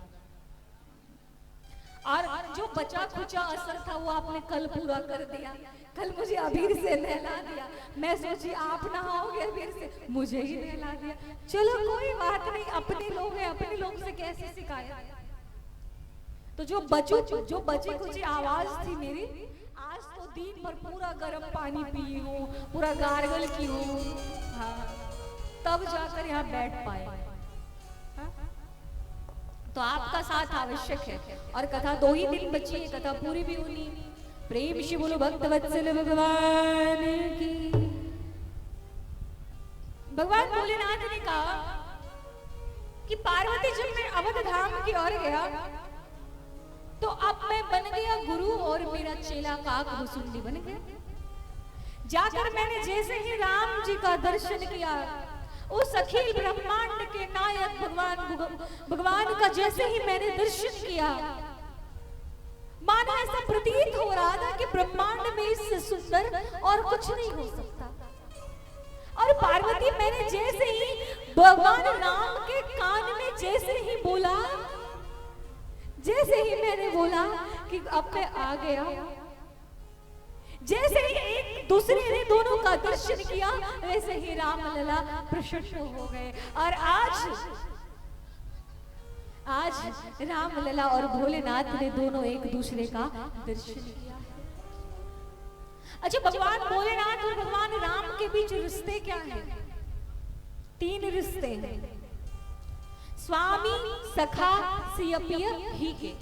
और जो बचा खुचा असर था वो आपने कल पूरा कर दिया। कल मुझे अबीर से नहला दिया, मैं सोची आप नहाओगे अबीर से, मुझे ही नहला दिया। चलो कोई बात नहीं, अपने लोग हैं, अपने लोग से कैसे शिकायत। तो जो बची खुची आवाज थी मेरी, आज तो दिन भर पूरा गर्म पानी पी हूँ, पूरा गार्गल की हूँ, हाँ, तब जाकर यहाँ बैठ पाए। हाँ? तो आपका साथ आवश्यक है, और कथा 2 ही दिन बची है, कथा पूरी भी होनी। प्रेम से बोलो भक्त वत्सल भगवान की। भगवान भोलेनाथ ने कहा कि पार्वती जब मैं अवध धाम की ओर गया तो अब मैं बन गया गुरु और मेरा चेला काक भुसुंडी बन गया। जाकर मैंने जैसे ही राम जी का दर्शन किया, उस अखिल ब्रह्मांड के नायक भगवान का जैसे ही मैंने दर्शन किया, मानो ऐसा प्रतीत हो रहा था कि ब्रह्मांड में इससे सुंदर और कुछ नहीं हो सकता। और पार्वती, मैंने जैसे ही भगवान नाम के कान में जैसे ही बोला, जैसे ही मैंने बोला कि अब मैं आ गया, जैसे ही एक दूसरे ने दोनों का दर्शन किया, वैसे ही राम लला प्रसन्न हो गए। और आज राम लला और भोलेनाथ ने दोनों एक दूसरे का दर्शन किया। अच्छा, भगवान भोलेनाथ और भगवान राम के बीच रिश्ते क्या हैं? 3 रिश्ते हैं, स्वामी, सखा, सियपिय ही के।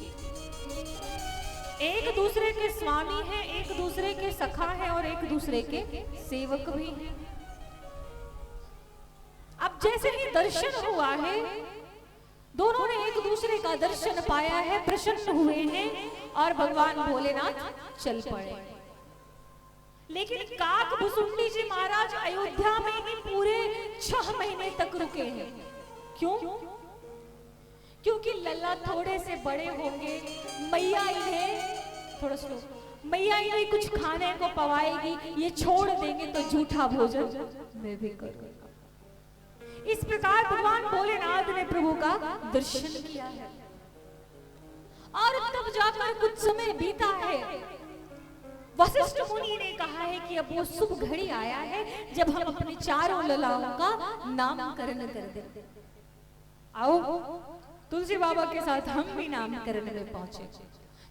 एक दूसरे के स्वामी हैं, एक दूसरे के सखा हैं, और एक दूसरे के सेवक भी हैं। अब जैसे ही दर्शन हुआ है, दोनों ने एक दूसरे का दर्शन पाया है, प्रसन्न हुए हैं, और भगवान भोलेनाथ चल पड़े। लेकिन काक भुसुंडी जी महाराज अयोध्या में ही पूरे 6 महीने तक रुके हैं। क्यों? क्योंकि लल्ला थोड़े से बड़े होंगे, मैया इन्हें थोड़ा स्लो, मैया इन्हें कुछ खाने को पवाएगी, ये छोड़ देंगे तो झूठा भोजन मैं भी करूंगा। इस प्रकार भगवान भोलेनाथ ने प्रभु का दर्शन किया है, और तब जाकर कुछ समय बीता है। वशिष्ठ मुनि ने कहा है कि अब वो शुभ घड़ी आया है जब हम अपने चारों ललाओं का नामकरण कर दें। आओ, तुलसी बाबा के साथ हम भी नामकरण में पहुंचे।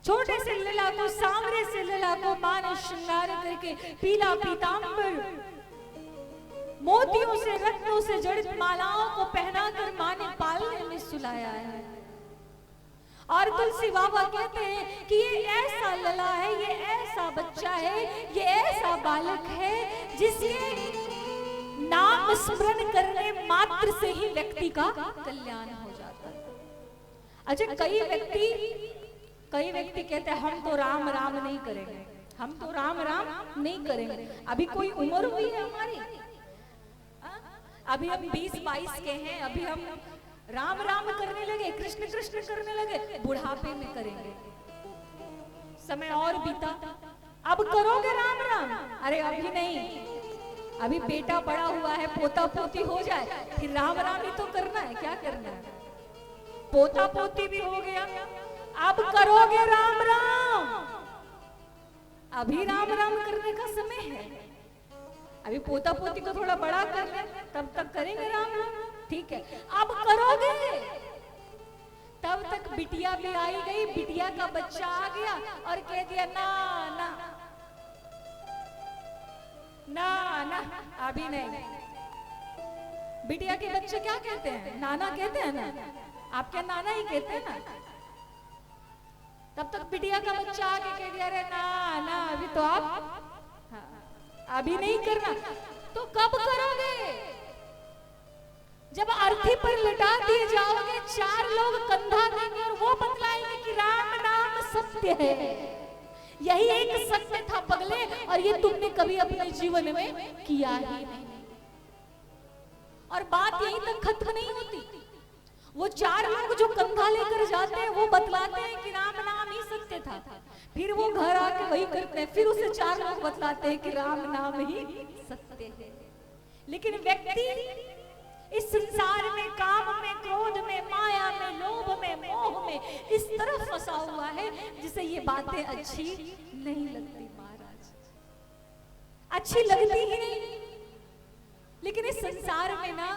छोटे से लला को, सांवरे से लला को मान श्रृंगार करके पीला पीतांबर, मोतियों से रत्नों से जड़ित मालाओं को पहनाकर माँ ने पालने में सुलाया है। और तुलसी बाबा कहते हैं कि ये ऐसा लला है, ये ऐसा बच्चा है, ये ऐसा बालक है जिसके नाम स्मरण करने मात्र से ही व्यक्ति का कल्याण हो जाता है। अच्छा, कई व्यक्ति कहते हैं हम तो राम राम नहीं करेंगे, हम तो राम राम नहीं करेंगे। अभी कोई उम्र हुई है हमारी? अभी हम 20-22 के हैं, अभी हम राम राम करने लगे, कृष्ण कृष्ण करने लगे, बुढ़ापे में करेंगे। समय और बीता, अब करोगे राम राम? अरे अभी नहीं, अभी बेटा बड़ा हुआ है, पोता पोती हो जाए, फिर राम राम ही तो करना है। क्या करना है? पोता पोती भी हो गया, अब करोगे राम राम? अभी राम राम करने का समय है, अभी पोता पोती को थोड़ा बड़ा कर ले, तब तक करेंगे राम राम। ठीक है, अब करोगे, तब तक बिटिया भी आई गई, बिटिया का बच्चा आ गया और कह दिया ना ना ना ना, अभी नहीं। बिटिया के बच्चे क्या कहते हैं? नाना कहते हैं ना, आप क्या नाना ही कहते हैं ना? तब तक बिटिया का बच्चा आके कह दिया अरे ना ना, अभी तो आप अभी नहीं करना। तो कब करोगे? जब अर्थी पर लिटा दिए जाओगे, 4 लोग कंधा देंगे और वो बतलाएंगे कि राम नाम सत्य है, यही एक सत्य था पगले, और ये तुमने कभी अपने जीवन में किया ही नहीं। और बात यहीं तक खत्म नहीं होती। वो चार लोग जो कंधा लेकर जाते हैं वो बतलाते हैं कि राम नाम ही सत्य था, फिर वो घर आके वही करते हैं, फिर उसे चार लोग बतलाते हैं कि राम नाम ही सत्य है। लेकिन व्यक्ति इस संसार में काम में, क्रोध में, माया में, लोभ में, मोह में इस तरह फंसा हुआ है जिसे ये बातें अच्छी नहीं लगती महाराज, अच्छी लगती ही नहीं। लेकिन इस संसार में ना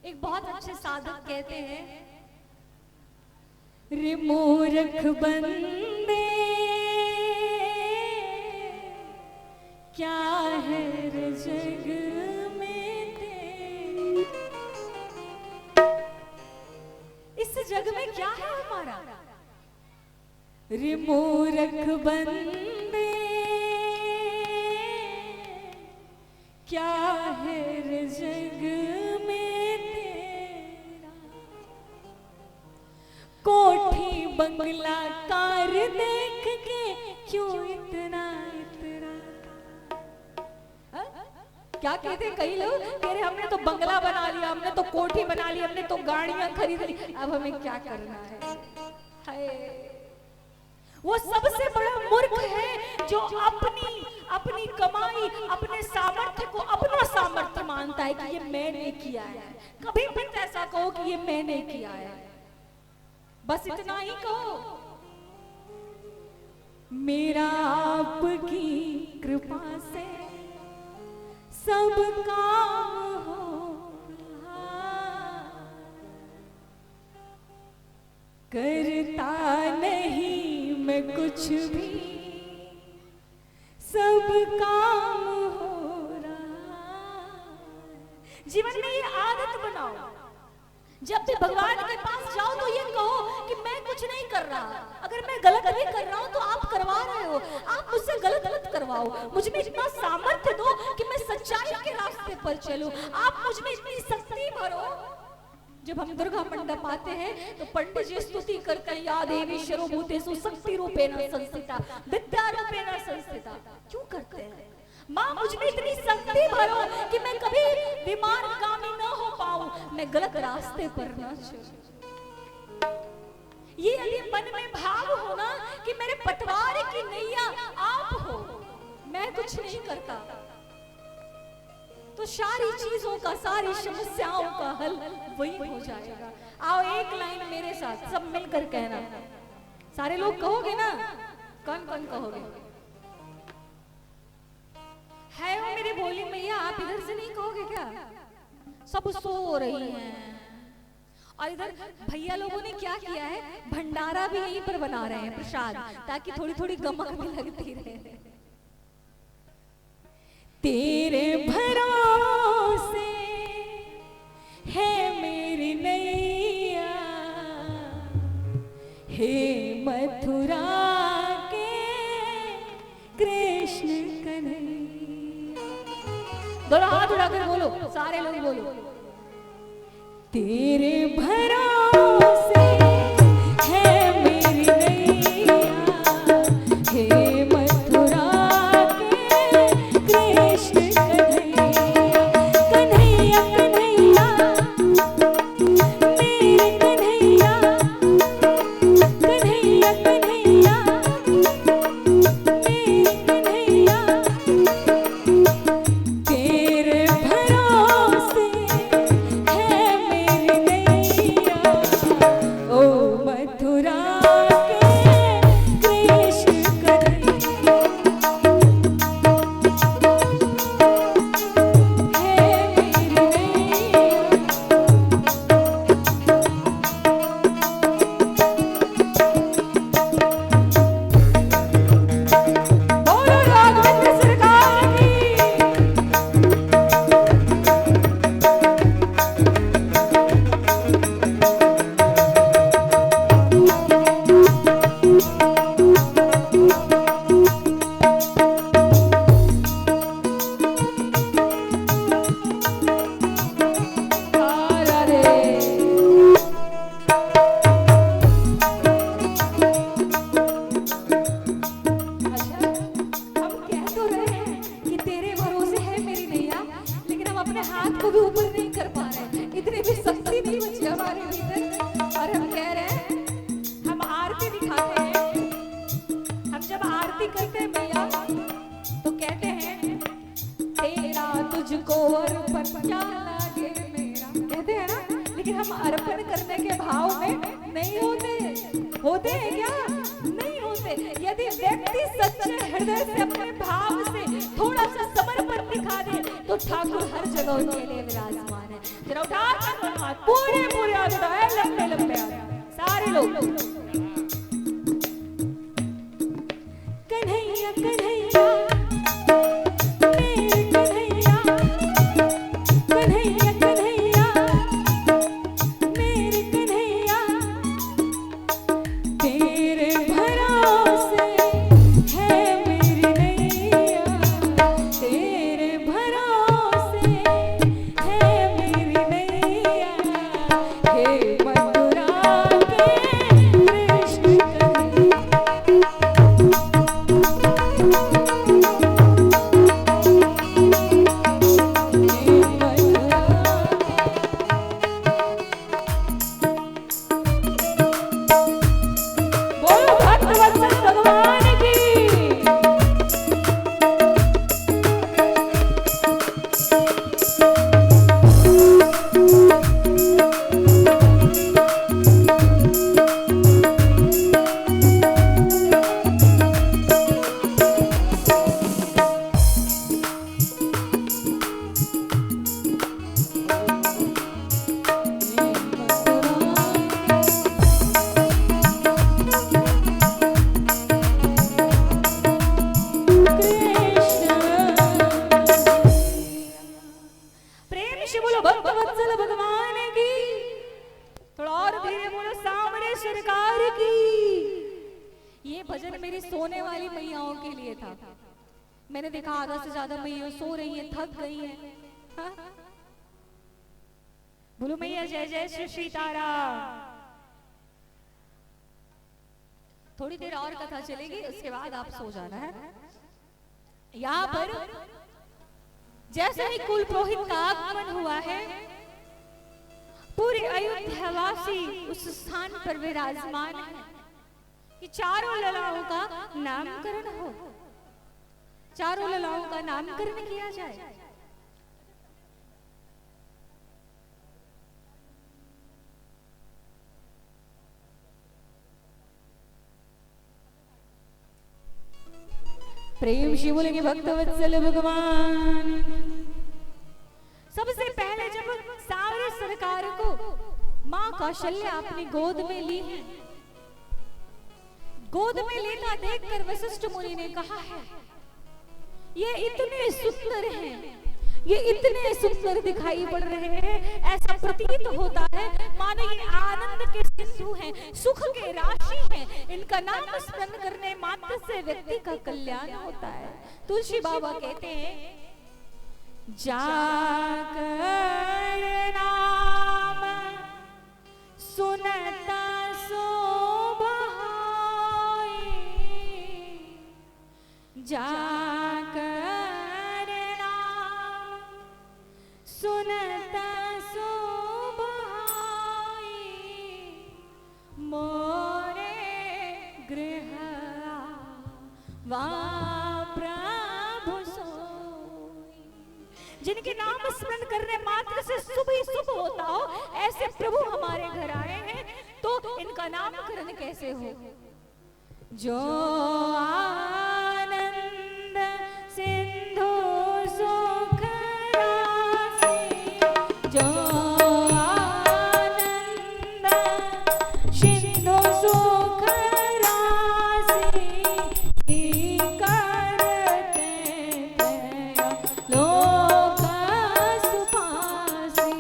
एक बहुत अच्छे साधक कहते हैं, रे मूर्ख बंदे क्या है रे जग में तेरे, इस जग में क्या है हमारा। रे मूर्ख बंदे क्या है रे जग में तेरा, कोठी बंगला कार देख के क्यों इतना इतना। क्या कहते हैं कई लोग, कह रहे हमने तो बंगला बना लिया, हमने तो कोठी बना ली, हमने तो गाड़ियां खरीद ली, अब हमें क्या करना है। हाय, वो सबसे बड़ा मूर्ख है जो अपनी कमाई, अपने सामर्थ्य को अपना सामर्थ्य मानता है कि ये मैंने किया है। कभी भी ऐसा कहो कि ये मैंने किया है, बस इतना ही कहो, मेरा आपकी कृपा से सब काम हो रहा, करता नहीं मैं कुछ भी, सब काम हो रहा। जीवन में ये आदत बनाओ, जब भी भगवान के पास जाओ तो ये कहो कि मैं कुछ नहीं कर रहा, अगर मैं गलत भी कर रहा हूं तो आप करवा रहे हो, आप मुझसे गलत करवाओ, मुझ में इतना सामर्थ्य दो कि मैं सच्चाई के रास्ते पर चलूं, आप मुझ में इतनी शक्ति भरो। जब हम दुर्गा मंडप आते हैं तो पंडित जी स्तुति करते हैं, या देवी सर्वभूतेषु शक्ति रूपेण संस्थिता विद्या रूपेण संस्थिता। क्यों करते हैं? माँ मुझ में इतनी शक्ति भरो कि मैं कभी विमानगामी न हो पाऊं, मैं गलत रास्ते पर न चलूं। ये यदि मन में भाव हो ना कि मेरे पटवारी की नैया आप हो, मैं कुछ नहीं करता, तो सारी चीजों का, सारी समस्याओं का हल वही हो जाएगा। आओ एक लाइन मेरे साथ सब मिलकर कहना, सारे लोग कहोगे ना, कौन कौन कहोगे? है वो मेरी भोली मैया, आप इधर से नहीं कहोगे क्या? सब सो रही हैं और इधर भैया लोगों ने क्या किया है, भंडारा भी यहीं पर बना रहे हैं प्रसाद, ताकि थोड़ी थोड़ी गमक भी लगती रहे। तेरे भरोसे है मेरी नैया, हे मथुरा के कृष्ण कन्हैया। दोनों हाथ उठाकर बोलो, सारे लोग बोलो, तेरे भरोसे है मेरी नैया, हे मथुरा तेरे भरोसे है मेरी नैया। लेकिन हम अर्पण करने के भाव में नहीं होते। होते हैं क्या? नहीं होते। यदि व्यक्ति सच्चे हृदय से अपने भाव से थोड़ा सा समर्पण दिखा दे तो ठाकुर हर जगह उनके लिए विराजमान है। जरा उठा कर हाथ पूरे पूरे हाथ उठाए, लंबे लंबे हाथ सारे लोग। कन्हैया कन्हैया मेरे कन्हैया, कन्हैया कन्हैया मेरे कन्हैया, तेरे भरोसे है मेरी नैया, तेरे भरोसे है मेरी नैया, हे मथुरा के कृष्ण बोलो भक्तवत्सल भगवान की। प्रेम से बोलो भक्तवत्सल भगवान की। थोड़ा और धीरे बोलो सांवरे सरकार की। ये भजन मेरी सोने वाली मैयाओं के लिए था। मैंने देखा आधा से ज्यादा मैया सो रही हैं, थक गई हैं। हाँ? बोलो मैया जय जय श्री सीताराम। थोड़ी देर और कथा चलेगी, उसके बाद आप सो जाना है। यहाँ पर जैसे ही कुल पुरोहित का आगमन हुआ है, पूरे अयोध्यावासी उस स्थान पर विराजमान है कि चारों ललाओं का नामकरण हो, चारों ललाओं का नामकरण किया जाए। प्रेम से बोलेंगे भक्तवत्सल भगवान। सबसे पहले जब सांवरे सरकार को मां कौशल्या अपनी गोद में ली है, गोद में लेता देखकर वशिष्ठ मुनि ने कहा है, ये इतने सुंदर हैं, ये इतने सुंदर दिखाई पड़ रहे हैं, ऐसा प्रतीत होता है मानो ये आनंद के सिंधु हैं, सुख के राशि हैं। इनका नाम स्मरण करने मात्र से व्यक्ति का कल्याण होता है। तुलसी बाबा कहते हैं, जाकर नाम सुनता शोभाई, जाकर नाम सुनता शोभाई, मोरे गृह प्रभु सोई। जिनके नाम स्मरण करने मात्र से शुभ ही शुभ होता हो, ऐसे प्रभु हमारे घर आए हैं, तो इनका नामकरण कैसे हो। जो आनंद सिंधु सुख राशि, जो आनंद सिंधु सुख राशि, करते लोक सुपासी।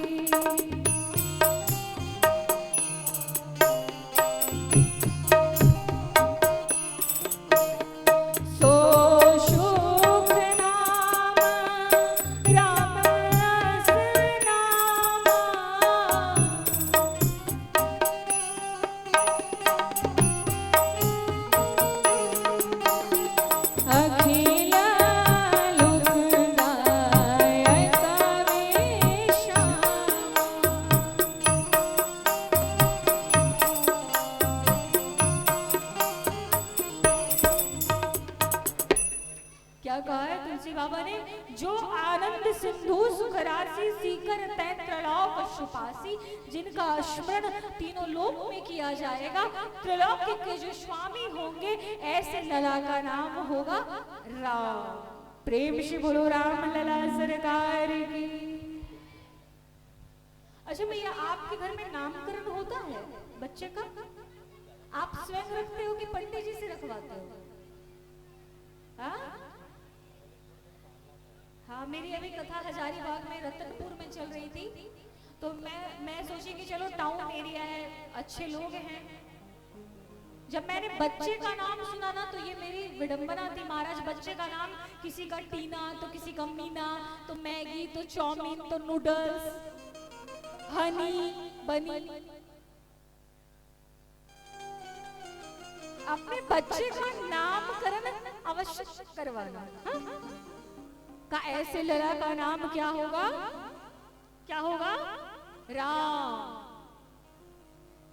पशुपासी, जिनका स्मरण तीनों लोक में किया जाएगा, त्रिलोक के जो स्वामी होंगे, ऐसे लला का नाम होगा राम। प्रेम से बोलो राम लला सरकार की। अच्छा भैया, आपके घर में नामकरण होता है बच्चे का? आप स्वयं रखते हो कि पंडित जी से रखवाते हो? हाँ, मेरी अभी कथा हजारीबाग में रतनपुर में चल रही थी, तो मैं सोची कि चलो टाउन एरिया है, अच्छे लोग हैं। जब मैंने बच्चे का नाम सुना ना, तो ये मेरी विडंबना थी। महाराज, बच्चे का नाम किसी का टीना, तो किसी का मीना, तो मैगी, तो चाउमीन, तो नूडल्स, हनी बनी। अपने बच्चे का नामकरण अवश्य करवाना। का ऐसे लला का नाम क्या होगा? क्या होगा? राम।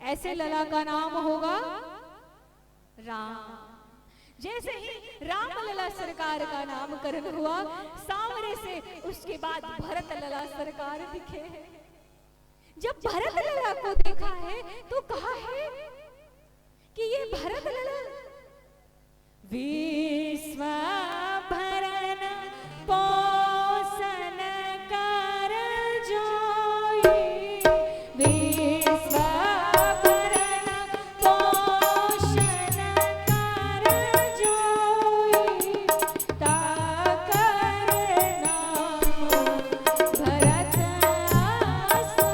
ऐसे लला का नाम होगा राम। जैसे ही राम लला सरकार का नामकरण हुआ, सांवरे से उसके बाद भरत लला सरकार दिखे। जब भरत लला को देखा है तो कहा है कि ये भरत लला विश्व भरण पोषण कर जोई, विश्व भरण पोषण कर जोई, ताकर नाम भरत आसो।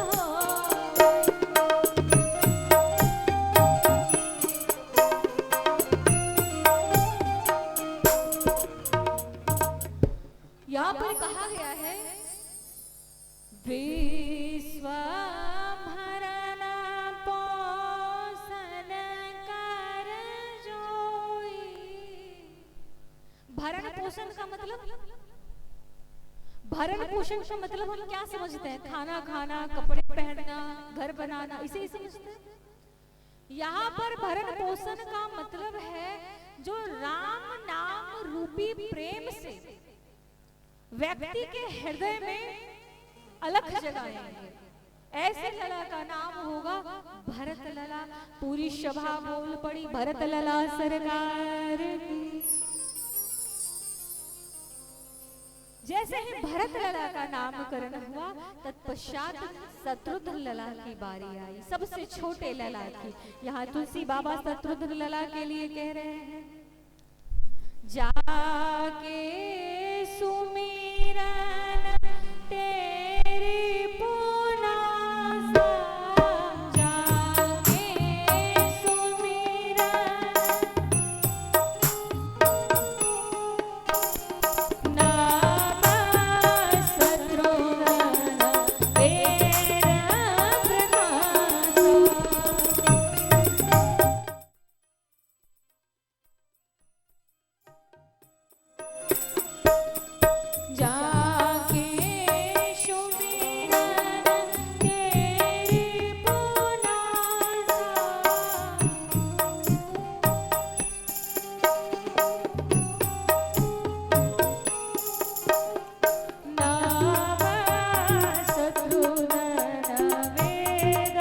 यहाँ पर कहा गया है विश्व भरण पोषण कर जोई। भरण पोषण का मतलब, भरण पोषण का मतलब हम क्या समझते हैं? खाना खाना, कपड़े पहनना, घर बनाना, इसे समझते हैं। यहाँ पर भरण पोषण का मतलब है जो राम नाम रूपी प्रेम से व्यक्ति के हृदय में अलख जगाएंगे, ऐसे लला का नाम होगा भरत लला। पूरी सभा बोल पड़ी भरत लला सरकार की। जैसे ही भरत लला का नामकरण हुआ, तत्पश्चात शत्रुघ्न लला की बारी आई, सबसे छोटे लला की। यहाँ तुलसी बाबा शत्रुघ्न लला के लिए कह रहे हैं, जाके सुमिरन तेरी पुनासा, जाके सुमिरन नाम शत्रुघ्न तेरा प्रकाशो। जाके सुमिरन तेरी पुनासा, नाम शत्रुघ्न वेद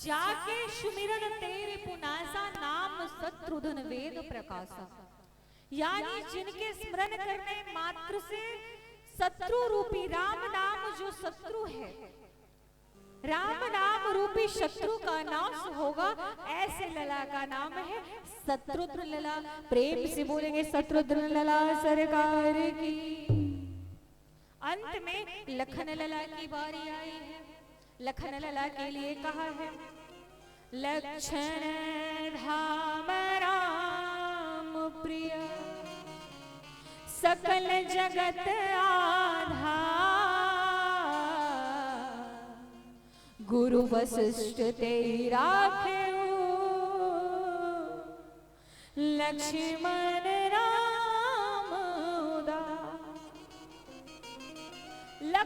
जाके सुमिरन तेरे पुनासा, नाम शत्रुघ्न वेद प्रकाशा। यानी जिनके स्मरण करने मात्र से शत्रु रूपी राम नाम जो शत्रु है, राम नाम रूपी शत्रु का नाश होगा, ऐसे लला का नाम है शत्रुघ्न लला। प्रेम से बोलेंगे शत्रुघ्न लला सरकार की। अंत में लखन लला की बारी आई है। लखन लला के लिए कहा है, लक्षण धाम राम प्रिय, सकल जगत आधार, गुरु वशिष्ठ तेरी राखे लक्ष्मण राम उदार।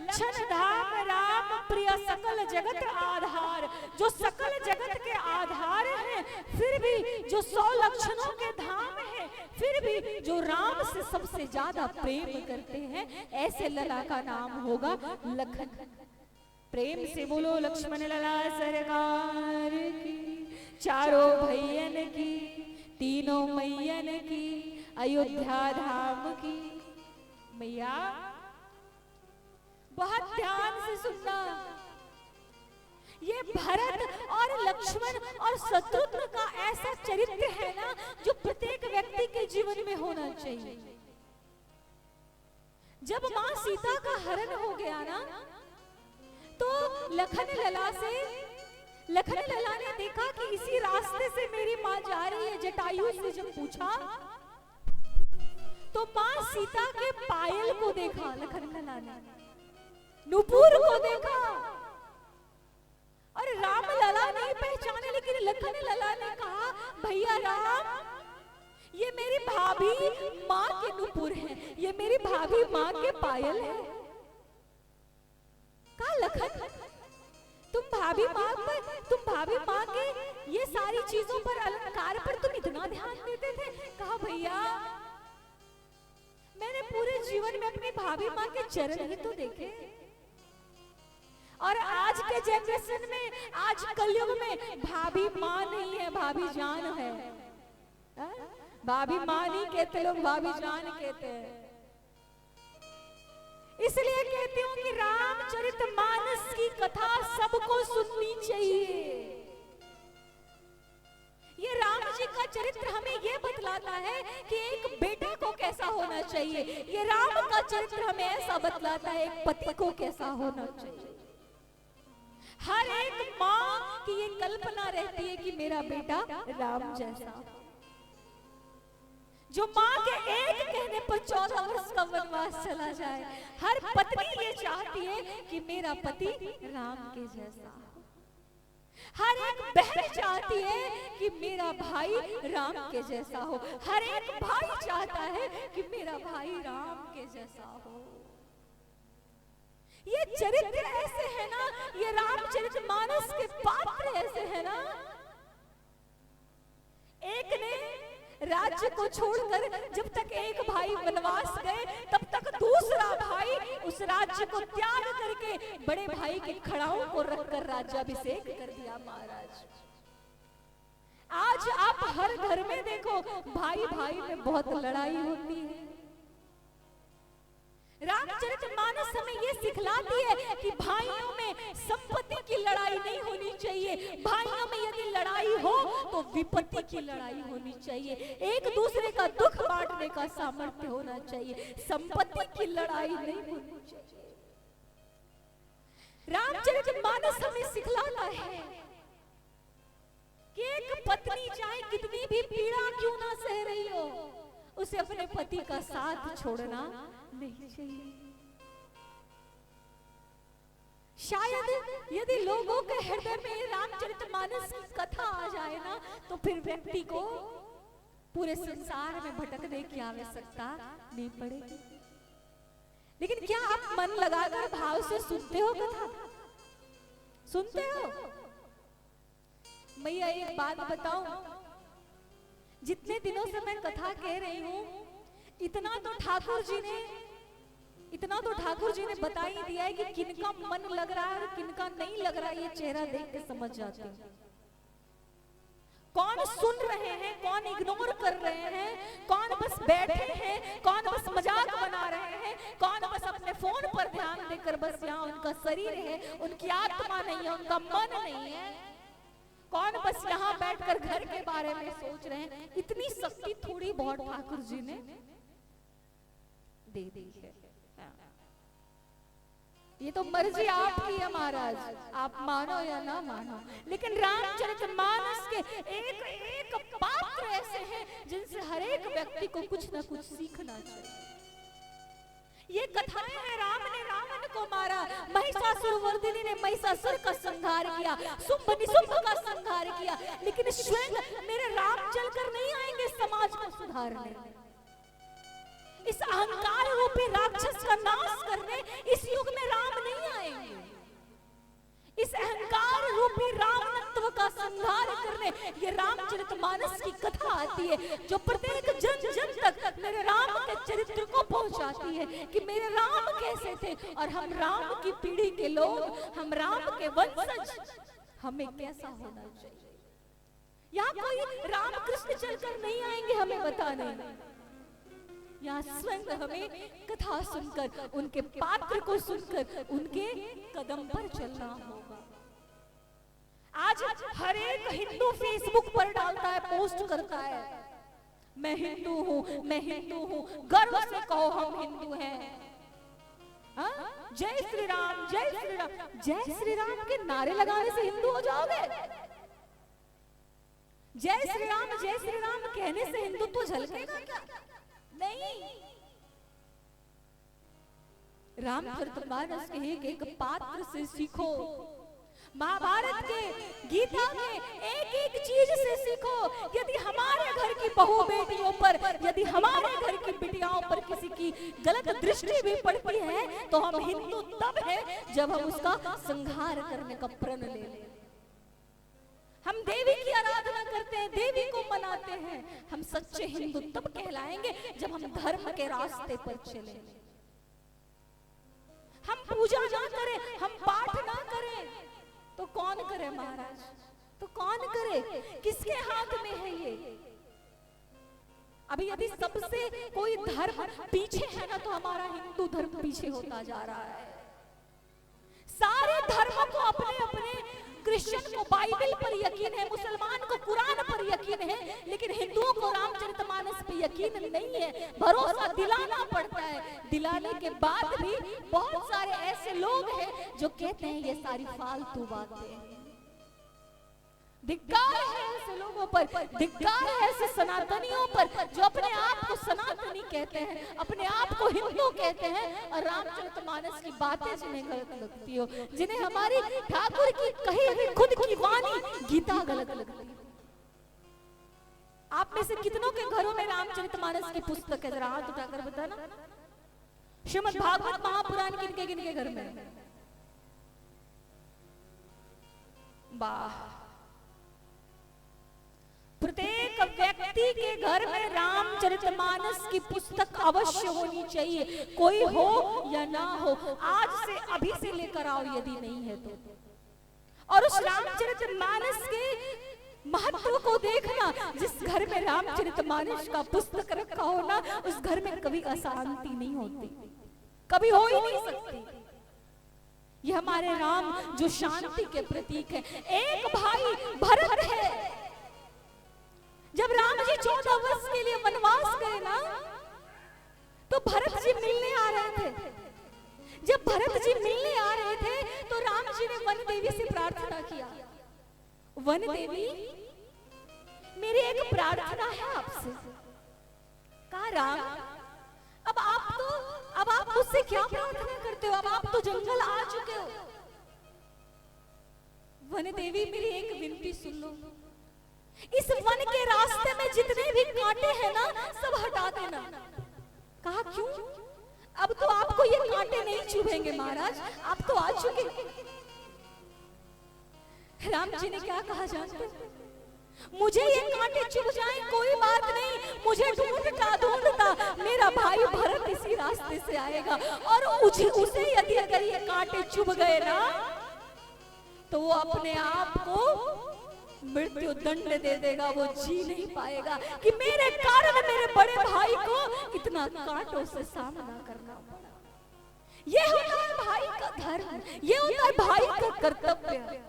लक्षण धाम राम प्रिय सकल जगत आधार, जो सकल जगत के आधार हैं, फिर भी जो 100 लक्षणों के धाम हैं, फिर भी जो राम से सबसे ज्यादा प्रेम करते हैं, ऐसे लला का नाम होगा लखन। प्रेम से बोलो लक्ष्मण लला सरकार की, चारों भैयन की, तीनों मैयन की, अयोध्या धाम की। मैया बहुत ध्यान से सुनना, ये भरत और लक्ष्मण और शत्रुघ्न का ऐसा चरित्र है ना जो प्रत्येक व्यक्ति के जीवन में होना चाहिए। जब मां सीता का हरण हो गया ना, तो लखन लला ने देखा कि इसी रास्ते से मेरी मां जा रही है। जटायु से जब पूछा तो मां सीता के पायल को देखा, लखन लला ने नुपुर को देखा, और राम लला नहीं पहचाने, लेकिन लखन लला ने कहा भैया राम, ये मेरी भाभी मां के नुपुर है, ये मेरी भाभी मां के पायल है। कहा लखन तुम भाभी मां के ये सारी चीजों पर, अलंकार पर तुम इतना ध्यान देते थे। कहा भैया मैंने पूरे जीवन में अपनी भाभी मां के चरण ही तो देखे, और आज के जनरेशन में, आज कलयुग में भाभी मां नहीं है, भाभी जान है। भाभी मां नहीं कहते लोग, भाभी जान कहते हैं। इसलिए कहती हूँ कि रामचरितमानस की कथा सबको सुननी चाहिए। ये राम जी का चरित्र हमें ये बतलाता है कि एक बेटा को कैसा होना चाहिए। ये राम का चरित्र हमें ऐसा बतलाता है एक पति को कैसा होना चाहिए। हर एक माँ की ये कल्पना रहती है कि मेरा बेटा राम जैसा, जो माँ के एक कहने पर 14 वर्ष का वनवास चला जाए। हर पत्नी ये चाहती है कि मेरा पति राम के जैसा हो। हर एक बहन चाहती है कि मेरा भाई राम के जैसा हो। हर एक भाई चाहता है कि मेरा भाई राम के जैसा हो। ये चरित्र ऐसे है ना, ये रामचरितमानस के पात्र ऐसे है ना। एक ने राज्य को छोड़कर, जब तक एक भाई वनवास गए तब तक दूसरा भाई उस राज्य को त्याग करके बड़े भाई के खड़ाओं को रखकर राज्याभिषेक कर दिया महाराज। आज आप हर घर में देखो भाई भाई में बहुत लड़ाई होती है। रामचरितमानस हमें ये सिखलाती है कि भाइयों में संपत्ति की लड़ाई नहीं होनी चाहिए। भाइयों में यदि लड़ाई हो तो विपत्ति की लड़ाई होनी चाहिए। एक दूसरे का दुख बांटने का सामर्थ्य होना चाहिए, संपत्ति की लड़ाई नहीं होनी चाहिए। रामचरितमानस हमें सिखलाता है कि एक पत्नी चाहे कितनी भी पीड़ा क्यों ना सह रही हो, उसे अपने पति का साथ छोड़ना नहीं चाहिए। शायद यदि लोगों के हृदय में रामचरितमानस की कथा आ जाए ना, तो फिर व्यक्ति को पूरे संसार में भटकने की आवश्यकता नहीं पड़ेगी। लेकिन क्या आप मन लगाकर भाव से सुनते हो कथा? सुनते हो? मैया एक बात बताऊं, जितने दिनों से मैं कथा कह रही हूं, इतना तो ठाकुर जी ने बता ही दिया है कि किनका मन लग रहा है और किनका नहीं लग रहा है। ये चेहरा देख के समझ जाते हैं कौन सुन रहे हैं, कौन इग्नोर कर रहे हैं, कौन बस बैठे हैं, कौन बस मजाक बना रहे हैं, कौन बस अपने फोन पर ध्यान देकर बस यहाँ उनका शरीर है, उनकी आत्मा नहीं है, उनका मन नहीं है, कौन बस यहाँ बैठकर घर के बारे में सोच रहे हैं। इतनी शक्ति थोड़ी बहुत ठाकुर जी ने दे दी है। ये तो मर्जी आपकी है महाराज, आप मानो या ना मानो। लेकिन रामचरितमानस के एक एक पात्र ऐसे हैं जिनसे हर एक व्यक्ति को कुछ ना कुछ सीखना चाहिए। ये कथाएं हैं, राम ने रावण को मारा, महिषासुरवर्धिनी ने महिषासुर का संहार किया, शुंभ निशुंभ का संहार किया, लेकिन स्वयं मेरे राम चलकर नहीं आएंगे समाज को सुधारने, इस अहंकार रूपी राक्षस का नाश करने। इस युग में राम इस अहंकार रूपी रामत्व का संहार करने ये रामचरितमानस की कथा आती है, जो प्रत्येक जन जन तक मेरे राम के चरित्र को पहुंचाती है कि मेरे राम कैसे थे और हम राम की पीढ़ी के लोग, हम राम के वंशज, हमें कैसा होना चाहिए। यहाँ कोई राम कृष्ण चलकर नहीं आएंगे हमें बताने, यहाँ स्वयं हमें कथा सुनकर, उनके पात्र को सुनकर उनके कदम पर चलना होगा। आज हर एक हिंदू फेसबुक पर डालता है, पोस्ट करता है, मैं हिंदू हूँ, मैं हिंदू हूँ, गर्व से कहो हम हिंदू हैं। जय श्री राम, जय श्री राम। जय श्री राम के नारे लगाने से हिंदू हो जाओगे? जय श्री राम, जय श्री राम कहने से हिंदुत्व झलकेगा क्या? नहीं। रामचरितमानस के एक एक पात्र से सीखो, महाभारत के, गीता के एक एक चीज से सीखो। यदि हमारे घर की बहू बेटियों पर, यदि हमारे घर की बिटियाओं पर किसी की गलत दृष्टि भी पड़ती है तो हम हिंदू तब है जब हम उसका संहार करने का प्रण ले लें। हम देवी की आराधना करते हैं, देवी को मनाते हैं। हम सच्चे हिंदू तब कहलाएंगे जब हम धर्म के रास्ते पर चले। हम पूजा ना करें, हम पाठ ना करें तो कौन करे महाराज? तो कौन करे? किसके हाथ में है ये? अभी यदि सबसे कोई धर्म पीछे है ना तो हमारा हिंदू धर्म पीछे होता जा रहा है। सारे धर्मों को अपने अपने, क्रिश्चियन को बाइबल पर यकीन है, मुसलमान को कुरान पर यकीन है, लेकिन हिंदुओं को रामचरितमानस पे यकीन नहीं है। भरोसा दिलाना पड़ता है। दिलाने के बाद भी बहुत सारे ऐसे लोग हैं जो कहते हैं ये सारी फालतू बातें हैं। धिक्कार है ऐसे लोगों पर, धिक्कार है ऐसे सनातनियों पर जो अपने आप को सनातनी कहते हैं, अपने आप को हिंदू कहते हैं और रामचरितमानस की बातें जिन्हें गलत लगती हो, जिन्हें हमारी ठाकुर की कही हुई खुद की वाणी गीता गलत लगती है। आप में से कितनों के घरों में रामचरितमानस की पुस्तक है? जरा हाथ उठाकर बताना। श्रीमद् भागवत महापुराण किनके किनके घर में? वाह, प्रत्येक व्यक्ति के घर में रामचरितमानस की पुस्तक अवश्य होनी चाहिए, कोई हो या ना हो। आज से, अभी से लेकर आओ यदि नहीं है तो। और उस रामचरितमानस के महत्व को देखना। जिस घर में रामचरितमानस का पुस्तक रखा हो ना, उस घर में कभी अशांति नहीं होती, कभी हो ही नहीं सकती। ये हमारे राम जो शांति के प्रतीक है। एक भाई भरत है। जब राम जी 14 वर्ष के लिए वनवास गए ना, तो भरत जी मिलने आ रहे थे। जब भरत जी मिलने आ रहे थे तो राम जी ने वन देवी से प्रार्थना किया, वन देवी मेरी एक प्रार्थना है आपसे। कहा राम, अब आप मुझसे क्या प्रार्थना करते हो? अब आप तो जंगल आ चुके हो। वन देवी मेरी एक विनती सुन लो, इस वन के रास्ते में जितने भी कांटे हैं ना, सब हटा देना। कहा क्यों? अब तो आपको ये कांटे नहीं चुभेंगे महाराज, आप तो आ चुके। राम जी ने क्या कहा जानते? मुझे ये कांटे चुभ जाएं कोई बात नहीं, मुझे ढूंढता मेरा भाई भरत इसी रास्ते से आएगा और उसे यदि अगर ये कांटे चुभ गए ना तो वो अपने आप को मृत्यु दंड दे देगा, वो जी नहीं पाएगा कि मेरे कारण मेरे बड़े भाई को इतना कांटों से सामना करना पड़ा। ये होता है भाई का धर्म, ये होता है भाई का कर्तव्य।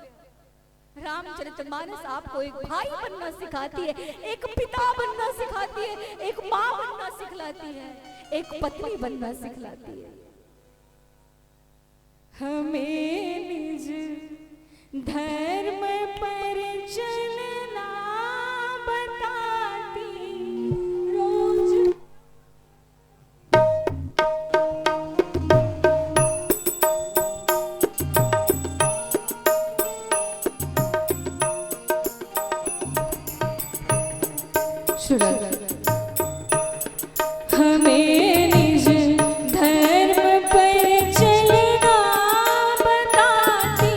रामचरितमानस आपको एक भाई बनना सिखाती है, एक पिता बनना सिखाती है, एक माँ बनना सिखलाती है, एक पत्नी बनना सिखलाती है। हमें निज धर्म पर चलना बताती रोज। हमें निज धर्म पर चलना बताती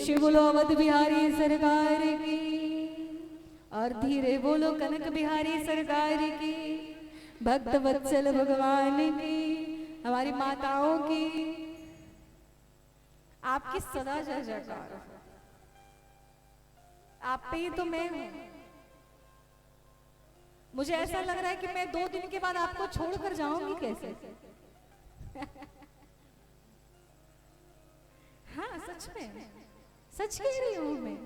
से बोलो अवध बिहारी सरकार की, और धीरे बोलो कनक बिहारी सरकार की, भक्त वत्सल भगवान की, हमारी माताओं की, आपकी सदा जय जयकार। आप पे ही तो मैं हूं। मुझे ऐसा लग रहा है कि मैं 2 दिन के बाद आपको छोड़कर जाऊंगी कैसे। हाँ सच में, सच कह रही हूं मैं।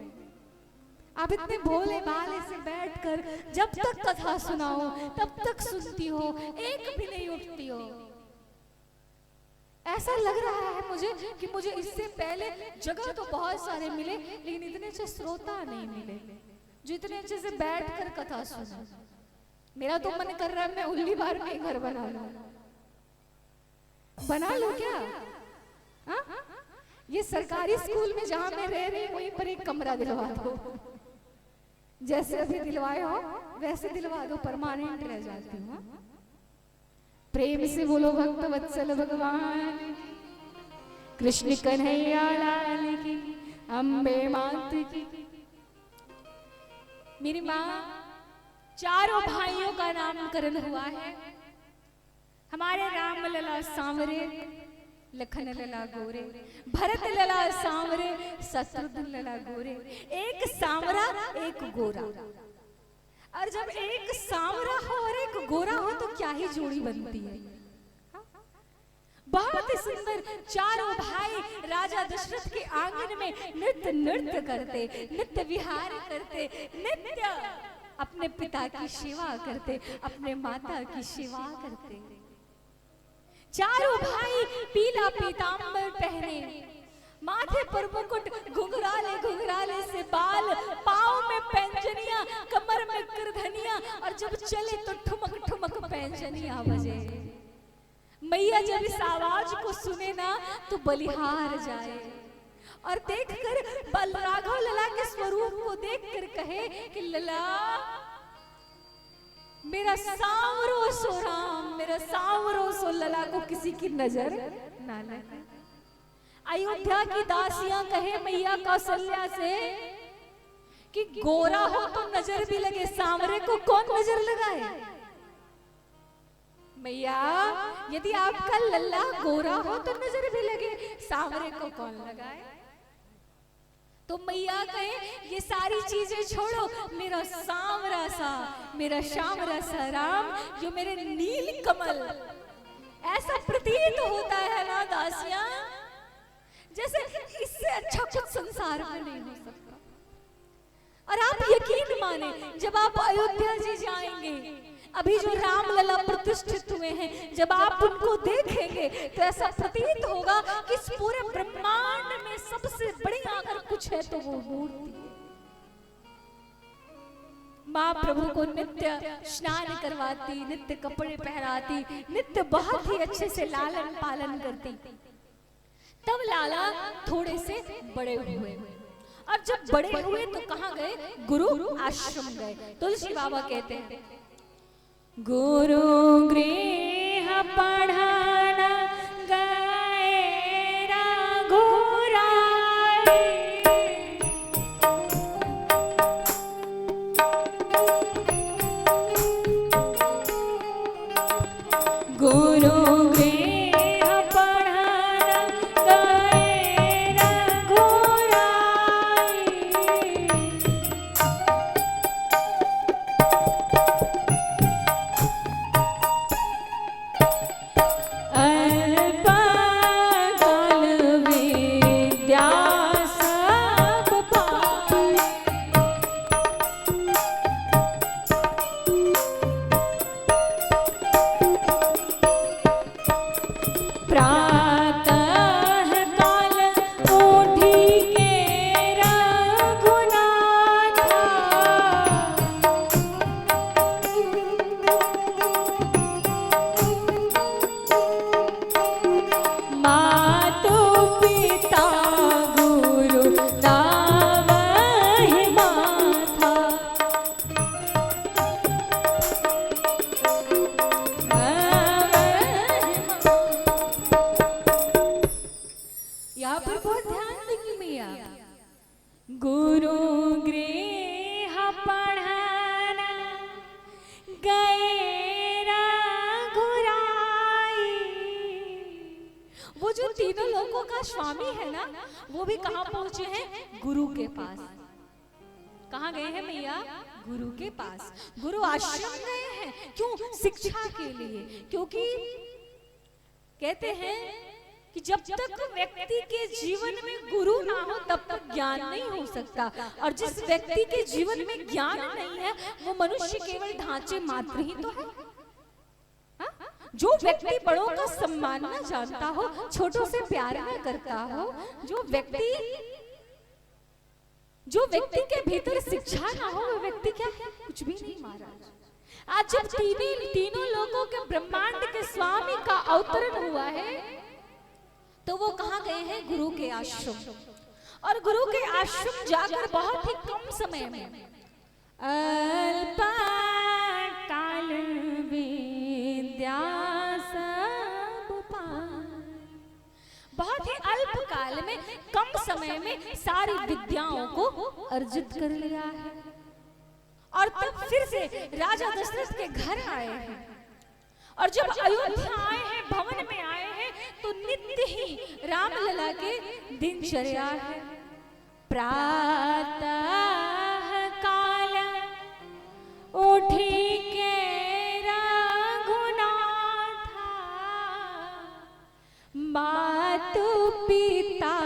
आप इतने भोले भाले से बैठकर जब तक कथा सुनाओ तब तक सुनती हो, एक भी नहीं उठती हो। ऐसा लग रहा है मुझे कि मुझे इससे पहले जगह तो बहुत सारे मिले, लेकिन इतने अच्छे श्रोता नहीं मिले जो इतने अच्छे से बैठकर कथा सुना। मेरा तो मन कर रहा है मैं उल्ली बार में घर बना लूं। बना लो क्या? हा? ये सरकारी स्कूल में जहां मैं रह रही वहीं पर एक कमरा दिलवा दो। जैसे अभी दिलवाए हो वैसे दिलवा दो, परमानेंट रह जाती हूँ। प्रेम से बोलो भक्त वत्सल भगवान कृष्ण कन्हैया लाल की, अम्बे मात की। मेरी माँ, चारों भाइयों का नामकरण हुआ है। हमारे राम लला सांवरे, लखन लला गोरे, भरत लला सांवरे, शत्रुघ्न लला गोरे। एक सांवरा एक गोरा, और जब एक सांवरा हो और एक गोरा हो तो क्या ही जोड़ी बनती है। बहुत ही सुंदर चारों भाई राजा दशरथ के आंगन में नित्य नृत्य करते, नित्य विहार करते, नित्य अपने पिता की सेवा करते, अपने माता की सेवा करते। चारों भाई पीला पीतांबर पहने, माथे पर मुकुट, घुंघराले घुंघराले से बाल, पाँव में पैंजनियां, कमर में करधनियां, और जब चले तो ठुमक ठुमक पैंजनियां बजे। मैया जब इस आवाज को सुने ना तो बलिहार जाए, और देखकर बल राघव लला के स्वरूप को देखकर कहे कि लला मेरा सांवरो सो राम, मेरा सांवरो सो लला को किसी की नजर ना लगे। अयोध्या की दासियां कहे मैया कौशल्या से कि गोरा हो तो नजर भी लगे, सांवरे को कौन नजर लगाए। मैया यदि आपका लल्ला गोरा हो तो नजर भी लगे, सांवरे को कौन लगाए। तो मैया कहे ये सारी चीजें छोड़ो, मेरा सांवरा सा, मेरा श्यामरा सा राम, जो मेरे नील कमल, ऐसा प्रतीत होता है ना दासियां जैसे इससे अच्छा कुछ संसार में नहीं हो सकता। और आप यकीन माने जब आप अयोध्या जी जाएंगे, अभी जो राम लला प्रतिष्ठित हुए हैं, जब आप उनको देखेंगे तो ऐसा प्रतीत होगा कि इस पूरे ब्रह्मांड में सबसे बड़ी अगर कुछ है तो वो मूर्ति है। माँ प्रभु को नित्य स्नान करवाती, नित्य कपड़े पहनाती, नित्य बहुत ही अच्छे से लालन पालन करती। तब लाला थोड़े से बड़े हुए, अब जब बड़े हुए तो कहाँ गए? गुरु आश्रम गए। तुलसी बाबा कहते हैं गुरु गृह पढ़ाना गए रघुराई, गुरु का स्वामी है ना, वो भी कहाँ पहुंचे हैं? गुरु के पास। कहाँ गए हैं मैया? गुरु के पास। गुरु आश्रम गए हैं। क्यों? शिक्षा के लिए। क्योंकि कहते हैं कि जब तक व्यक्ति के जीवन में गुरु ना हो तब तक ज्ञान नहीं हो सकता, और जिस व्यक्ति के जीवन में ज्ञान नहीं है वो मनुष्य केवल ढांचे मात्र ही तो है। हा? जो व्यक्ति बड़ों का सम्मान न जानता हो, छोटों से प्यार न करता हो, जो व्यक्ति के भीतर शिक्षा ना हो, वो व्यक्ति क्या है? कुछ भी नहीं महाराज। आज जब तीनों लोगों के ब्रह्मांड के स्वामी का अवतरण हुआ है तो वो कहाँ गए हैं? गुरु के आश्रम। और गुरु के आश्रम जाकर बहुत ही कम समय में, अल्पकाल विद्या सब पाए, बहुत ही अल्प काल में, कम समय में सारी विद्याओं को अर्जित कर लिया है। और तब फिर से राजा दशरथ के घर आए हैं, और जब अयोध्या आए हैं, भवन में आए हैं, तो नित्य ही रामलला के दिनचर्या है। प्रातः काल उठी के रघुनाथा, मातु पिता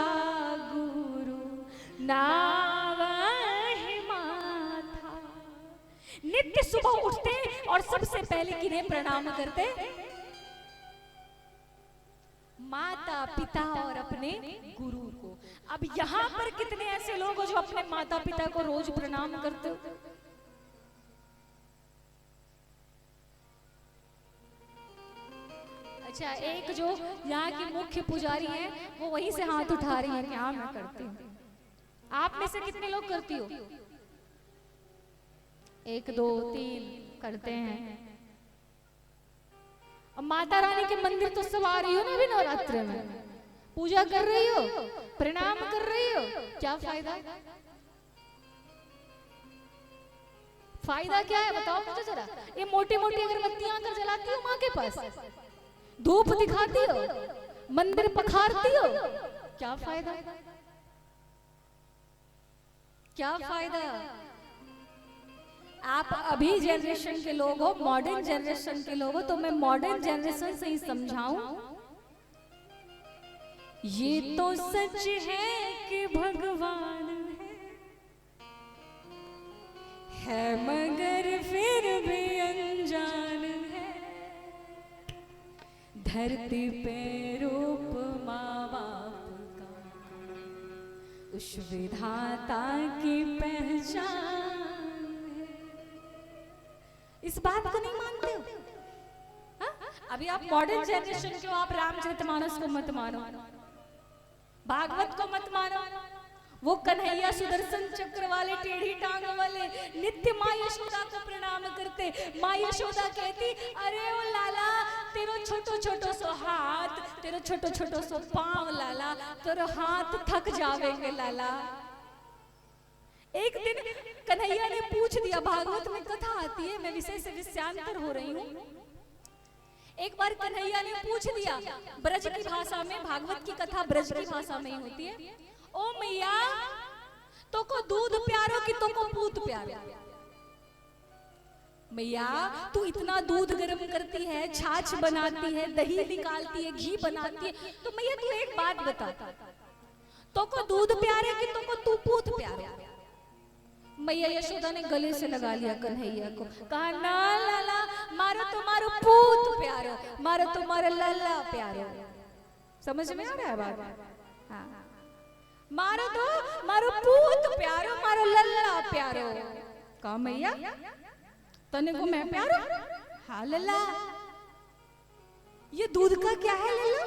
गुरु नावहि माथा। नित्य सुबह उठते और सबसे पहले किन्हें प्रणाम करते? माता पिता और अपने गुरु को। अब यहाँ पर कितने ऐसे लोग हो जो अपने माता पिता को रोज प्रणाम करते हो? अच्छा, एक जो यहाँ की मुख्य पुजारी है वो वहीं से हाथ उठा रही है कि हाँ मैं करती हूँ। आप में से कितने लोग करती हो? 1 2 3 करते हैं। अब माता रानी के मंदिर तो सब आ रही हो ना अभी नवरात्र में, पूजा कर रही हो, प्रणाम कर रही हो, क्या फायदा? फायदा क्या है बताओ मुझे जरा। ये मोटी मोटी अगरबत्तियां आकर जलाती हो माँ के पास, धूप दिखाती हो, मंदिर पखारती हो, क्या फायदा? क्या फायदा? आप अभी जनरेशन के लोग हो, मॉडर्न जनरेशन के लोग हो, तो मैं मॉडर्न जनरेशन से ही समझाऊं। ये तो सच है कि भगवान है मगर फिर भी अनजान है। धरती पे रूप माँ बाप का, उस विधाता की पहचान। इस बात को नहीं मानते हो? हा? अभी आप मॉडर्न जनरेशन के हो, आप रामचरितमानस को मत मानो, भागवत को मत मानो, वो कन्हैया सुदर्शन चक्र वाले, टेढ़ी टांग वाले नित्य माँ यशोदा को प्रणाम करते। माँ यशोदा कहती, अरे ओ लाला तेरो छोटो छोटो सो हाथ, तेरो छोटो छोटो सो पांव लाला, तेरो हाथ थक जावेंगे लाला। एक दिन कन्हैया ने पूछ दिया, भागवत में कथा आती है, मैं विषय से विषयांतर हो रही हूँ। एक बार कन्हैया ने पूछ दिया ब्रज की भाषा में, भागवत की कथा ब्रज की भाषा में ही होती है, ओ मैया तो को दूध प्यारो कि तो को पूत प्यारो? मैया तू इतना दूध गर्म करती है, छाछ बनाती है, दही निकालती है, घी बनाती है, तो मैया तू एक बात बता, तो को दूध प्यारे कि तो को तू पूत प्यारे? मैया यशोदा ने गले से लगा लिया कन्हैया को, कहा ना लाला मारो तुम्हारो पूत प्यारो, मारो तुम्हारा लल्ला प्यारो। समझ में आ रहा है बात? हाँ, मारो तो मारो पूत प्यारो, मारो लल्ला प्यारो। कहा मैया तने को मैं प्यारो? हाँ लल्ला। ये दूध का क्या है लल्ला?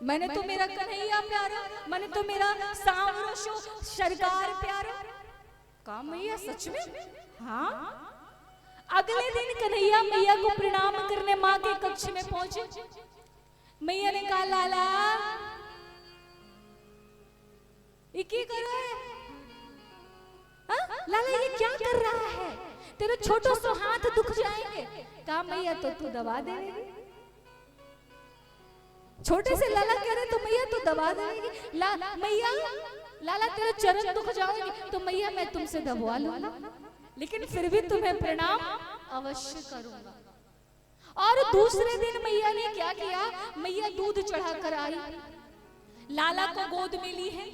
मैंने तो मेरा कन्हैया प्यारो, मैंने तो मेरा सांवरो सरकार प्यारो। कहा मैया सच में? हाँ। अगले दिन कन्हैया मैया को प्रणाम करने माँ के कक्ष में पहुंचे। मैया ने कहा लाला ये क्या कर रहा है? हा? लाला ये क्या कर रहा है? तेरे छोटो सो हाथ दुख जाएंगे। कहा मैया तो तू दबा दे। छोटे से लाला कह रहे तो मैया तो दबा देगी, मैया लाला तेरे चरण दुख जाओगे तो मैया मैं तुमसे दबवा लूंगा, लेकिन फिर भी तुम्हें प्रणाम अवश्य करूंगा। और दूसरे दिन मैया ने क्या किया, मैया दूध चढ़ा कर आई, लाला को गोद में ली है।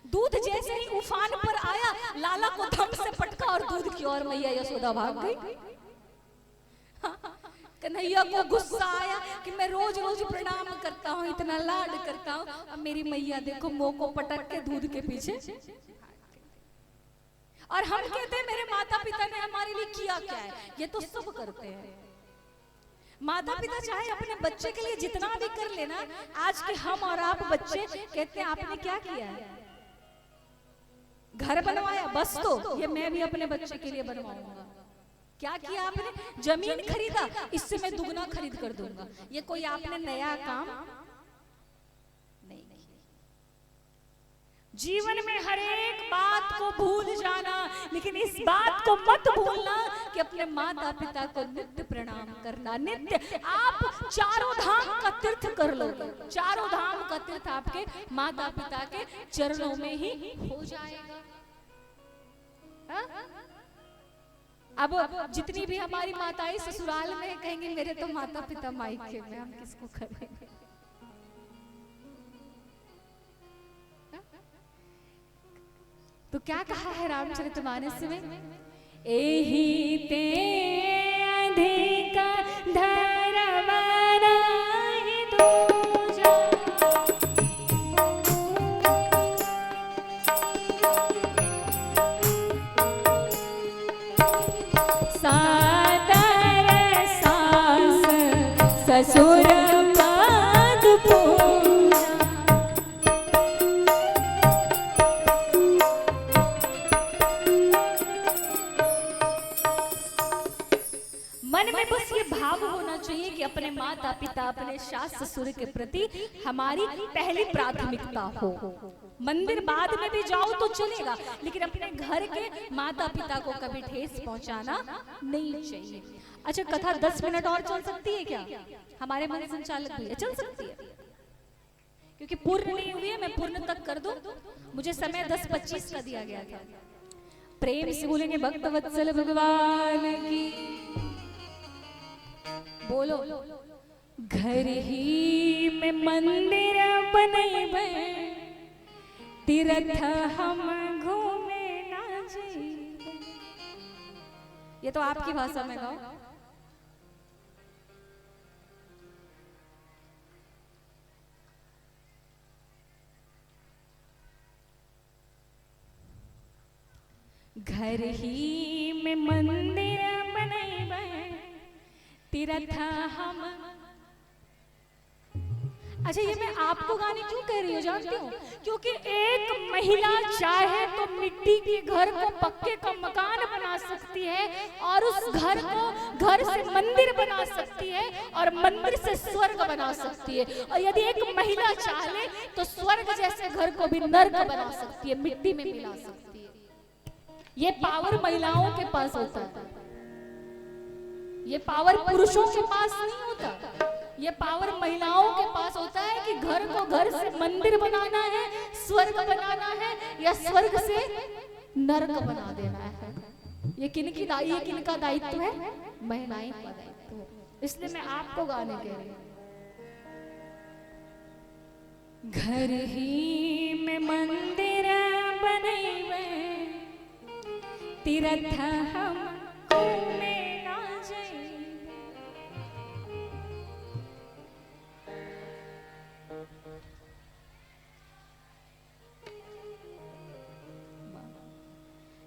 दूध जैसे ही उफान पर आया, लाला को धम से पटका और दूध की ओर मैया यशोदा भाग गई। कन्हैया को गुस्सा आया कि मैं रोज रोज प्रणाम करता हूँ, इतना लाड करता हूँ, अब मेरी मैया देखो मुंह को पटक के दूध के पीछे। और हम कहते हैं मेरे माता पिता ने हमारे लिए किया क्या है, ये तो सब करते हैं। माता पिता चाहे अपने बच्चे के लिए जितना भी कर लेना, आज के हम और आप बच्चे कहते हैं आपने क्या किया है, घर बनवाया बस, तो ये मैं भी अपने बच्चे के लिए बनवाऊंगा। क्या किया आपने, जमीन खरीदा, इससे मैं दुगना खरीद कर दूंगा। ये कोई आपने नया काम नहीं किया। जीवन में हर एक बात को भूल जाना, लेकिन इस बात को मत भूलना कि अपने माता पिता को नित्य प्रणाम करना। नित्य आप चारों धाम का तीर्थ कर लोगे, चारों धाम का तीर्थ आपके माता पिता के चरणों में ही हो जाएगा। अब जितनी भी हमारी माताएं ससुराल में कहेंगे मेरे तो माता पिता मायके में, हम किसको करेंगे। तो क्या कहा है रामचरितमानस में, एही ते अधिक धर्म नहीं दूजा, सादर सास ससुर पद पूजा। मन में बस ये भाव होना चाहिए कि अपने माता पिता, अपने सास ससुर के प्रति हमारी पहली प्राथमिकता हो। मंदिर बाद में भी जाओ तो चलेगा, लेकिन अपने घर के माता पिता को कभी ठेस पहुंचाना नहीं चाहिए। अच्छा, कथा 10 मिनट और चल सकती है क्या? हमारे मन संचालक भैया चल सकती है, क्योंकि पूर्ण नहीं हुई है, मैं पूर्ण तक कर दूं। मुझे समय 10:25 का दिया गया था। प्रेम से बोलेंगे भक्त वत्सल भगवान की। बोलो, घर ही में मंदिर बनेबे, तीर्थ हम घूमे ना जाइबे। ये तो आपकी भाषा में गाओ। घर ही में मंदिर बनेबे, तीर्थ हम। अच्छा, ये मैं आपको गाने क्यों कह रही हूँ जानती हूँ? क्योंकि एक महिला चाहे तो मिट्टी के घर को पक्के का मकान बना सकती है, और उस घर को घर से मंदिर बना सकती है, और मंदिर से स्वर्ग बना सकती है। और यदि एक महिला चाहे तो स्वर्ग जैसे घर को भी नर्क बना सकती है, मिट्टी में मिला सकती है। ये पावर महिलाओं के पास होता है, ये पावर पुरुषों के पास नहीं होता। ये पावर महिलाओं के पास होता है कि घर को घर से मंदिर बनाना है, स्वर्ग बनाना है, या स्वर्ग से नरक बना देना है। ये किनका दायित्व है? महिलाएं का दायित्व है। इसलिए मैं आपको गाने कह रही हूँ। घर ही में मंदिर बनेबे, तीर्थ हम घूमे ना जाइबे।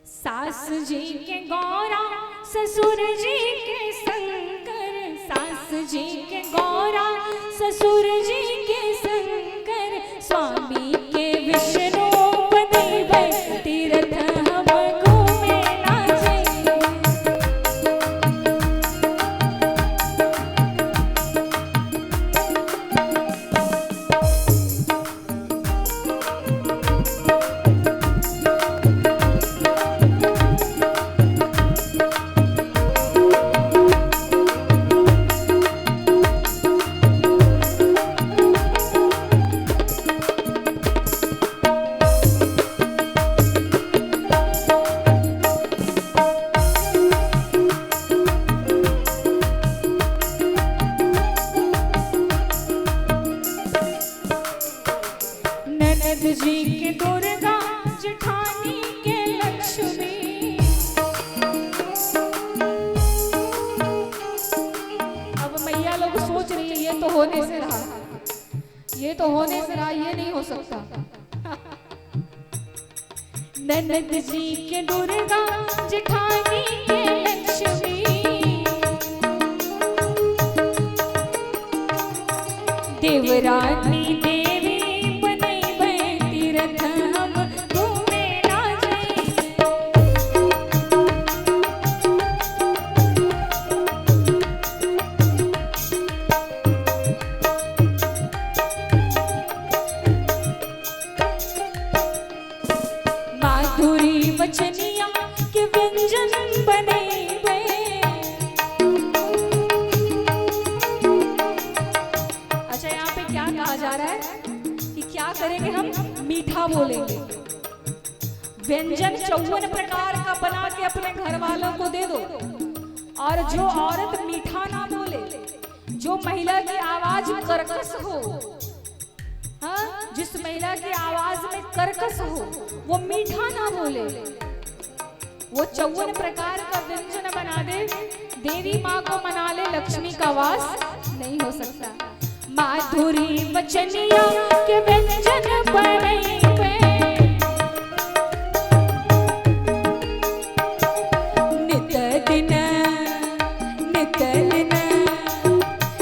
सास जी के गौरा, ससुर जी के शंकर, सास जी के गौरा, ससुर जी के शंकर, स्वामी के विष्णु बनेबे, तीर्थ हम घूमे ना जाइबे। होने से रहा, ये तो होने से रहा, ये नहीं हो सकता। ननद जी के दुर्गा, जेठानी के लक्ष्मी, देवरानी देवी बनैबै तीरथ हम घूमे ना जाइए। माधुरी वचनिया के व्यंजन बनैबै। अच्छा, यहाँ पे क्या कहा जा रहा है कि क्या करेंगे हम? मीठा बोलेंगे। व्यंजन 54 प्रकार का बना के अपने घर वालों को दे दो, और जो औरत मीठा ना बोले, जो महिला की आवाज कर्कश हो, हाँ, जिस महिला की आवाज में कर्कश हो, वो मीठा ना बोले, वो 54 प्रकार का व्यंजन बना दे, देवी माँ को मना ले, लक्ष्मी का वास नहीं हो सकता। माधुरी वचनिया के व्यंजन बनैबै। नित दिन नित दिन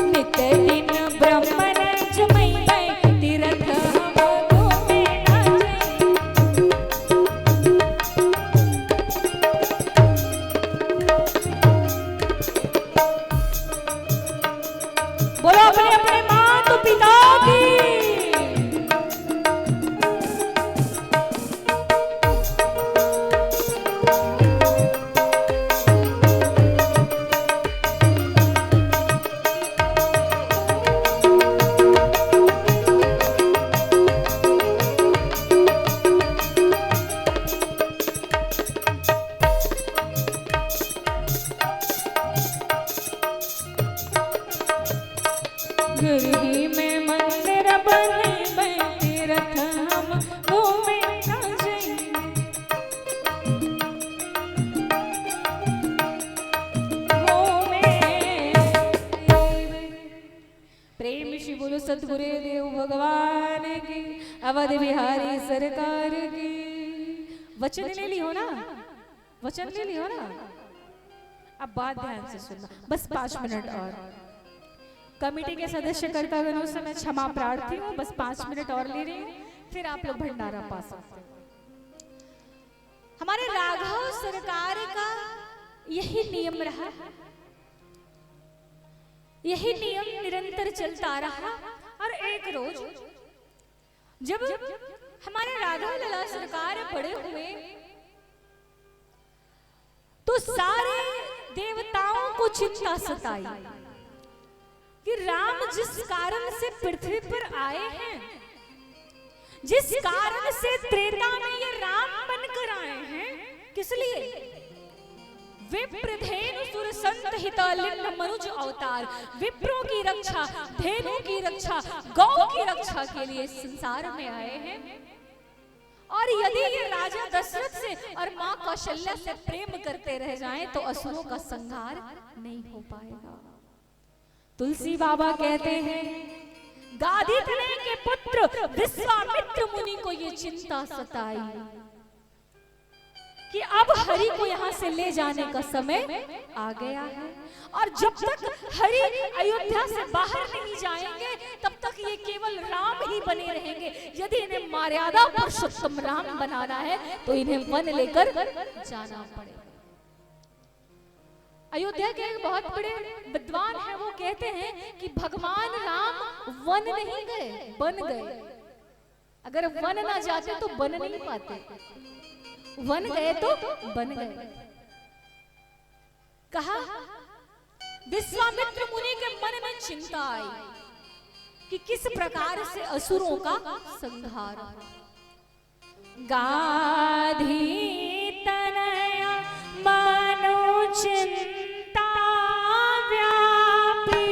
नित दिन ब्राह्मण जमैबै तीरथ हम घूमे ना जाइए। बोलो अपने अपने माता पिता की। घर ही में मंदिर बनैबै तीरथ हम घूमे ना जाइए। प्रेम श्री बोलो सतगुरुदेव भगवान की, अवध बिहारी सरकार की। वचन ले लियो ना, वचन ले लियो ना। अब बात ध्यान से सुनना, बस 5 मिनट और। कमेटी के सदस्य कर्तागणों से मैं क्षमा प्रार्थी हूँ, बस 5 मिनट और ले रही हूँ, फिर आप लोग भंडारा पा सकते हैं। हमारे राघव सरकार का यही नियम रहा, यही नियम निरंतर चलता रहा। और एक रोज जब हमारे राघव लला सरकार बड़े हुए, तो सारे देवताओं को चिंता सताई कि राम जिस कारण से पृथ्वी पर आए हैं, जिस कारण से त्रेता में ये राम बनकर आए हैं, किस लिए? विप्रधेनु सुर संत हितलिंग मनुज अवतार, विप्रों की रक्षा, धेनु की रक्षा, गौ की रक्षा के लिए संसार में आए हैं। और यदि ये राजा दशरथ से और माँ कौशल्या से प्रेम करते रह जाएं, तो असुरों का संहार नहीं हो पाएगा। तुलसी बाबा कहते हैं, गादितने के पुत्र विश्वामित्र मुनि को ये चिंता सताई कि अब हरि को यहाँ से ले जाने का समय आ गया है, और जब तक हरि अयोध्या से बाहर नहीं जाएंगे, तब तक ये केवल राम ही बने रहेंगे। यदि इन्हें मर्यादा पुरुषोत्तम राम बनाना है, तो इन्हें वन लेकर जाना पड़ेगा। अयोध्या के एक बहुत बड़े विद्वान हैं, वो कहते हैं कि भगवान राम वन नहीं गए, बन गए। अगर वन ना जाते तो बन नहीं पाते, वन गए तो बन गए। कहा, विश्वामित्र मुनि के मन में चिंता आई कि किस प्रकार से असुरों का संहार। गाधी तनया मानो चिंता व्यापी,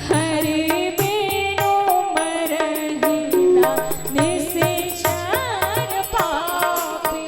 हरि बिनु मरहि ना निशाचर पापी।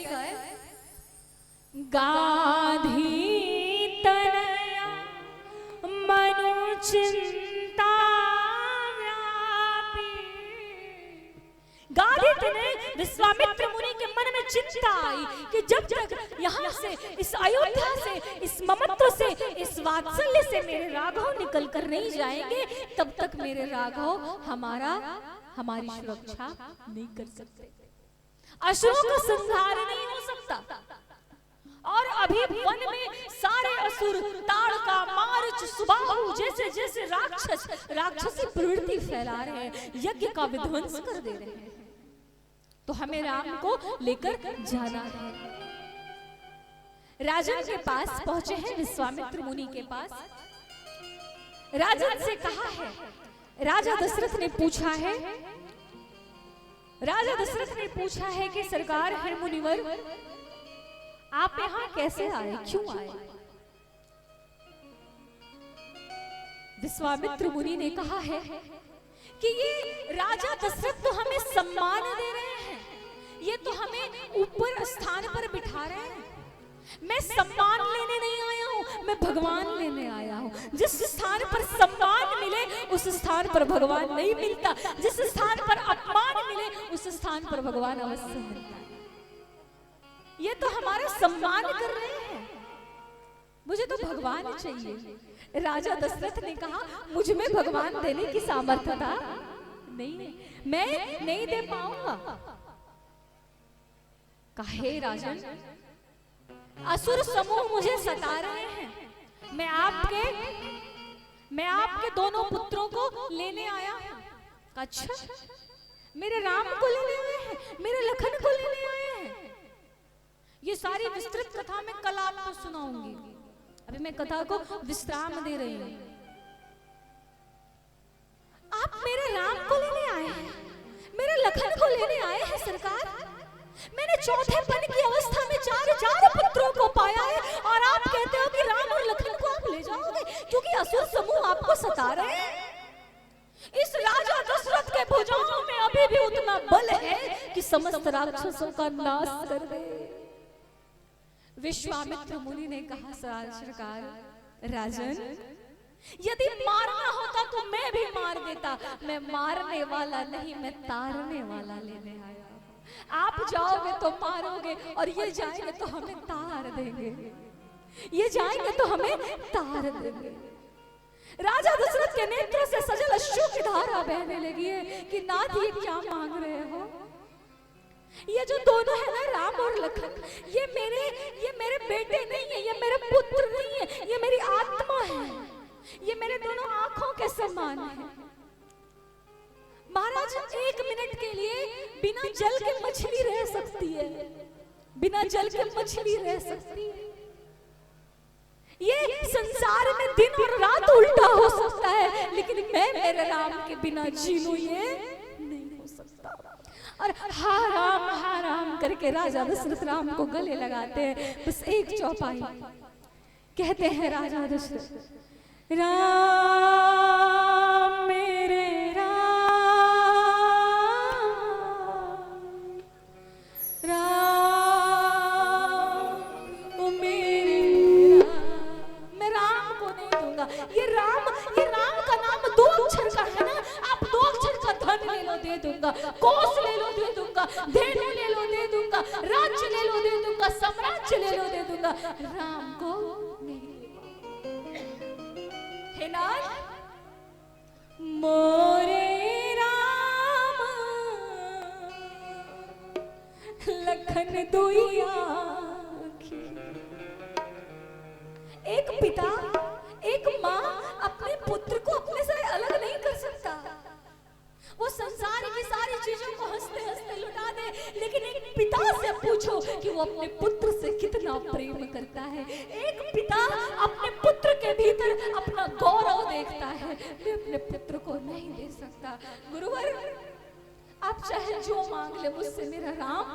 लिखा है, गाधी तनया मनु चिंता व्यापी। गाधी तनय विश्वामित्र मुनि के मन में चिंता आई कि जब तक यहाँ से, इस अयोध्या से, इस ममत्व से, इस वात्सल्य से मेरे राघव निकल कर नहीं जाएंगे, तब तक मेरे राघव हमारी सुरक्षा नहीं कर सकते, असुरों का संहार नहीं हो सकता। और अभी वन में सारे असुर ताड़का, मार्च, सुबाहु जैसे जैसे राक्षसी प्रवृत्ति फैला रहे हैं, यज्ञ का विध्वंस कर दे रहे हैं, तो हमें राम को लेकर जाना है। राजन के पास पहुंचे हैं, विश्वामित्र मुनि के पास। राजन से कहा है, राजा दशरथ ने पूछा है कि सरकार है मुनिवर, आप यहाँ कैसे आए, क्यों आए? विश्वामित्र मुनि ने कहा है कि ये राजा दशरथ तो हमें सम्मान दे रहे हैं, ये तो हमें ऊपर स्थान पर बिठा रहे हैं। मैं सम्मान लेने नहीं आया हूँ, मैं भगवान लेने आया हूँ। जिस स्थान पर सम्मान मिले उस स्थान पर भगवान नहीं मिलता, जिस स्थान पर अपमान मिले उस स्थान पर भगवान अवश्य मिलता है। ये तो हमारा सम्मान कर रहे हैं, मुझे तो भगवान चाहिए। राजा दशरथ ने कहा, मुझ में भगवान देने की सामर्थ्यता नहीं, मैं नहीं दे पाऊंगा। कहे राजन, असुर समूह मुझे सता रहे हैं, मैं आपके दोनों पुत्रों को लेने आया हूं। अच्छा, मेरे राम को लेने आए हैं, मेरे लखन को लेने आए हैं। ये सारी विस्तृत कथा मैं कल आपको सुनाऊंगी, अभी मैं कथा को विश्राम दे रही हूं। आप मेरे राम को लेने आए हैं, मेरे लखन को लेने आए हैं सरकार। मैंने चौथेपन की अवस्था में चार पुत्रों को पाया है, और आप कहते हो कि राम और लखन को आप ले जाओगे क्योंकि असुर समूह आपको सता रहे हैं। इस राजा दशरथ के भुजाओं में अभी भी उतना बल है कि समस्त राक्षसों का नाश कर दे। विश्वामित्र मुनि ने कहा, सरकार राजन, यदि मारना होता तो मैं भी मार देता, मैं मारने वाला नहीं, मैं तारने वाला लेने आया। आप जाओगे तो मारोगे, और ये जाएंगे तो हमें तार देंगे, ये जाएंगे तो हमें तार देंगे। राजा दशरथ के नेत्रों से सजल अश्रु की धारा बहने लगी है कि नाथ, ये क्या मांग रहे हो? ये जो दोनों है ना, राम और लखन, ये मेरे बेटे नहीं है, ये मेरे पुत्र नहीं है, ये मेरी आत्मा है, ये मेरे दोनों आंखों के समान है। महाराज, एक मिनट के लिए बिना जल के मछली रह सकती है, बिना जल के मछली रह सकती है। ये संसार में दिन और रात उल्टा हो सकता है, लेकिन मैं मेरे राम के बिना जी लूं, ये नहीं हो सकता। और हा राम करके राजा दशरथ राम को गले लगाते हैं। बस एक चौपाई कहते हैं राजा दशरथ, राम मेरे दे दूंगा, कोस ले लो दे दूंगा, धेनु ले लो दे दूंगा, राज्य ले लो दे दूंगा, साम्राज्य ले लो दे दूंगा, राम को नहीं। हे नाथ, मोरे राम लखन दुइया। एक पिता, एक माँ अपने पुत्र को अपने से अलग नहीं कर सकता। वो संसार की सारी चीजों को हंसते हंसते लुटा दे, लेकिन एक पिता से पूछो कि वो अपने पुत्र से कितना प्रेम करता है। एक पिता अपने पुत्र के भीतर अपना गौरव देखता है। मैं अपने पुत्र को नहीं दे सकता। गुरुवर, आप चाहे जो मांग ले, मुझसे मेरा राम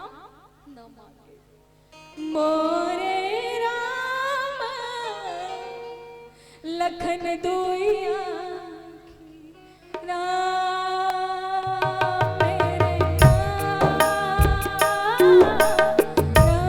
न मांगे। मोरे राम लखन दुइया राम। राम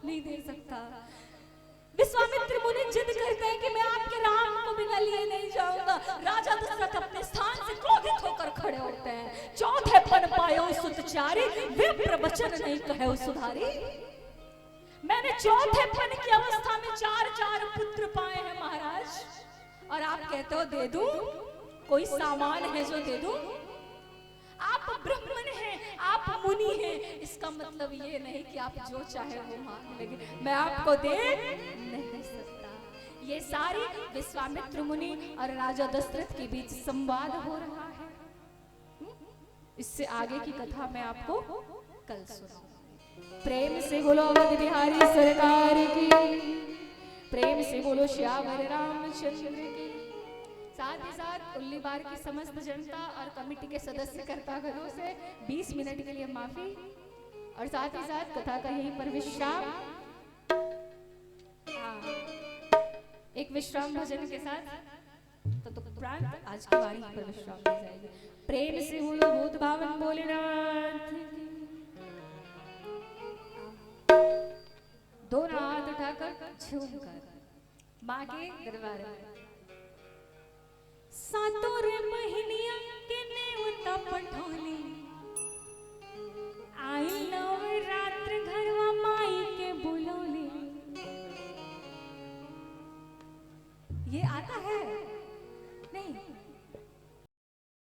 नहीं दे सकता। विश्वामित्र मुनि जिद करते हैं कि मैं आपके राम को बिना लिए नहीं जाऊंगा। राजा दशरथ अपने स्थान से क्रोधित होकर खड़े होते हैं। चौथे फन पायो सुतचारी, विप्र वचन नहीं कहे सुधारी। मैंने चौथे फन की अवस्था में 4 पुत्र पाए हैं महाराज, और आप कहते हो दे दूं? कोई सामान है जो दे दूं? आप ब्राह्मण हैं, आप मुनि हैं, इसका मतलब ये नहीं कि आप जो चाहे वो मांग लेंगे। मैं आपको दे नहीं सकता। ये सारी विश्वामित्र मुनि और राजा दशरथ के बीच संवाद हो रहा है। इससे आगे की कथा मैं आपको कल सुनाऊंगी। प्रेम से बोलो अवध बिहारी सरकार की, प्रेम से बोलो श्यावर रामचंद्र की। साथ ही साथ उल्लीबार की समस्त जनता और कमेटी के सदस्य कर्तागणों से 20 मिनट के लिए माफी, और साथ ही साथ कथा का यहीं पर विश्राम। एक विश्राम भजन के साथ तदुपरांत आज की वाणी पर विश्राम दी जाएगी। प्रेम से बोलो भूत भावन भोलेनाथ की। दोनों हाथ उठाकर झूमकर मां के दरबार में। सातों रे महीने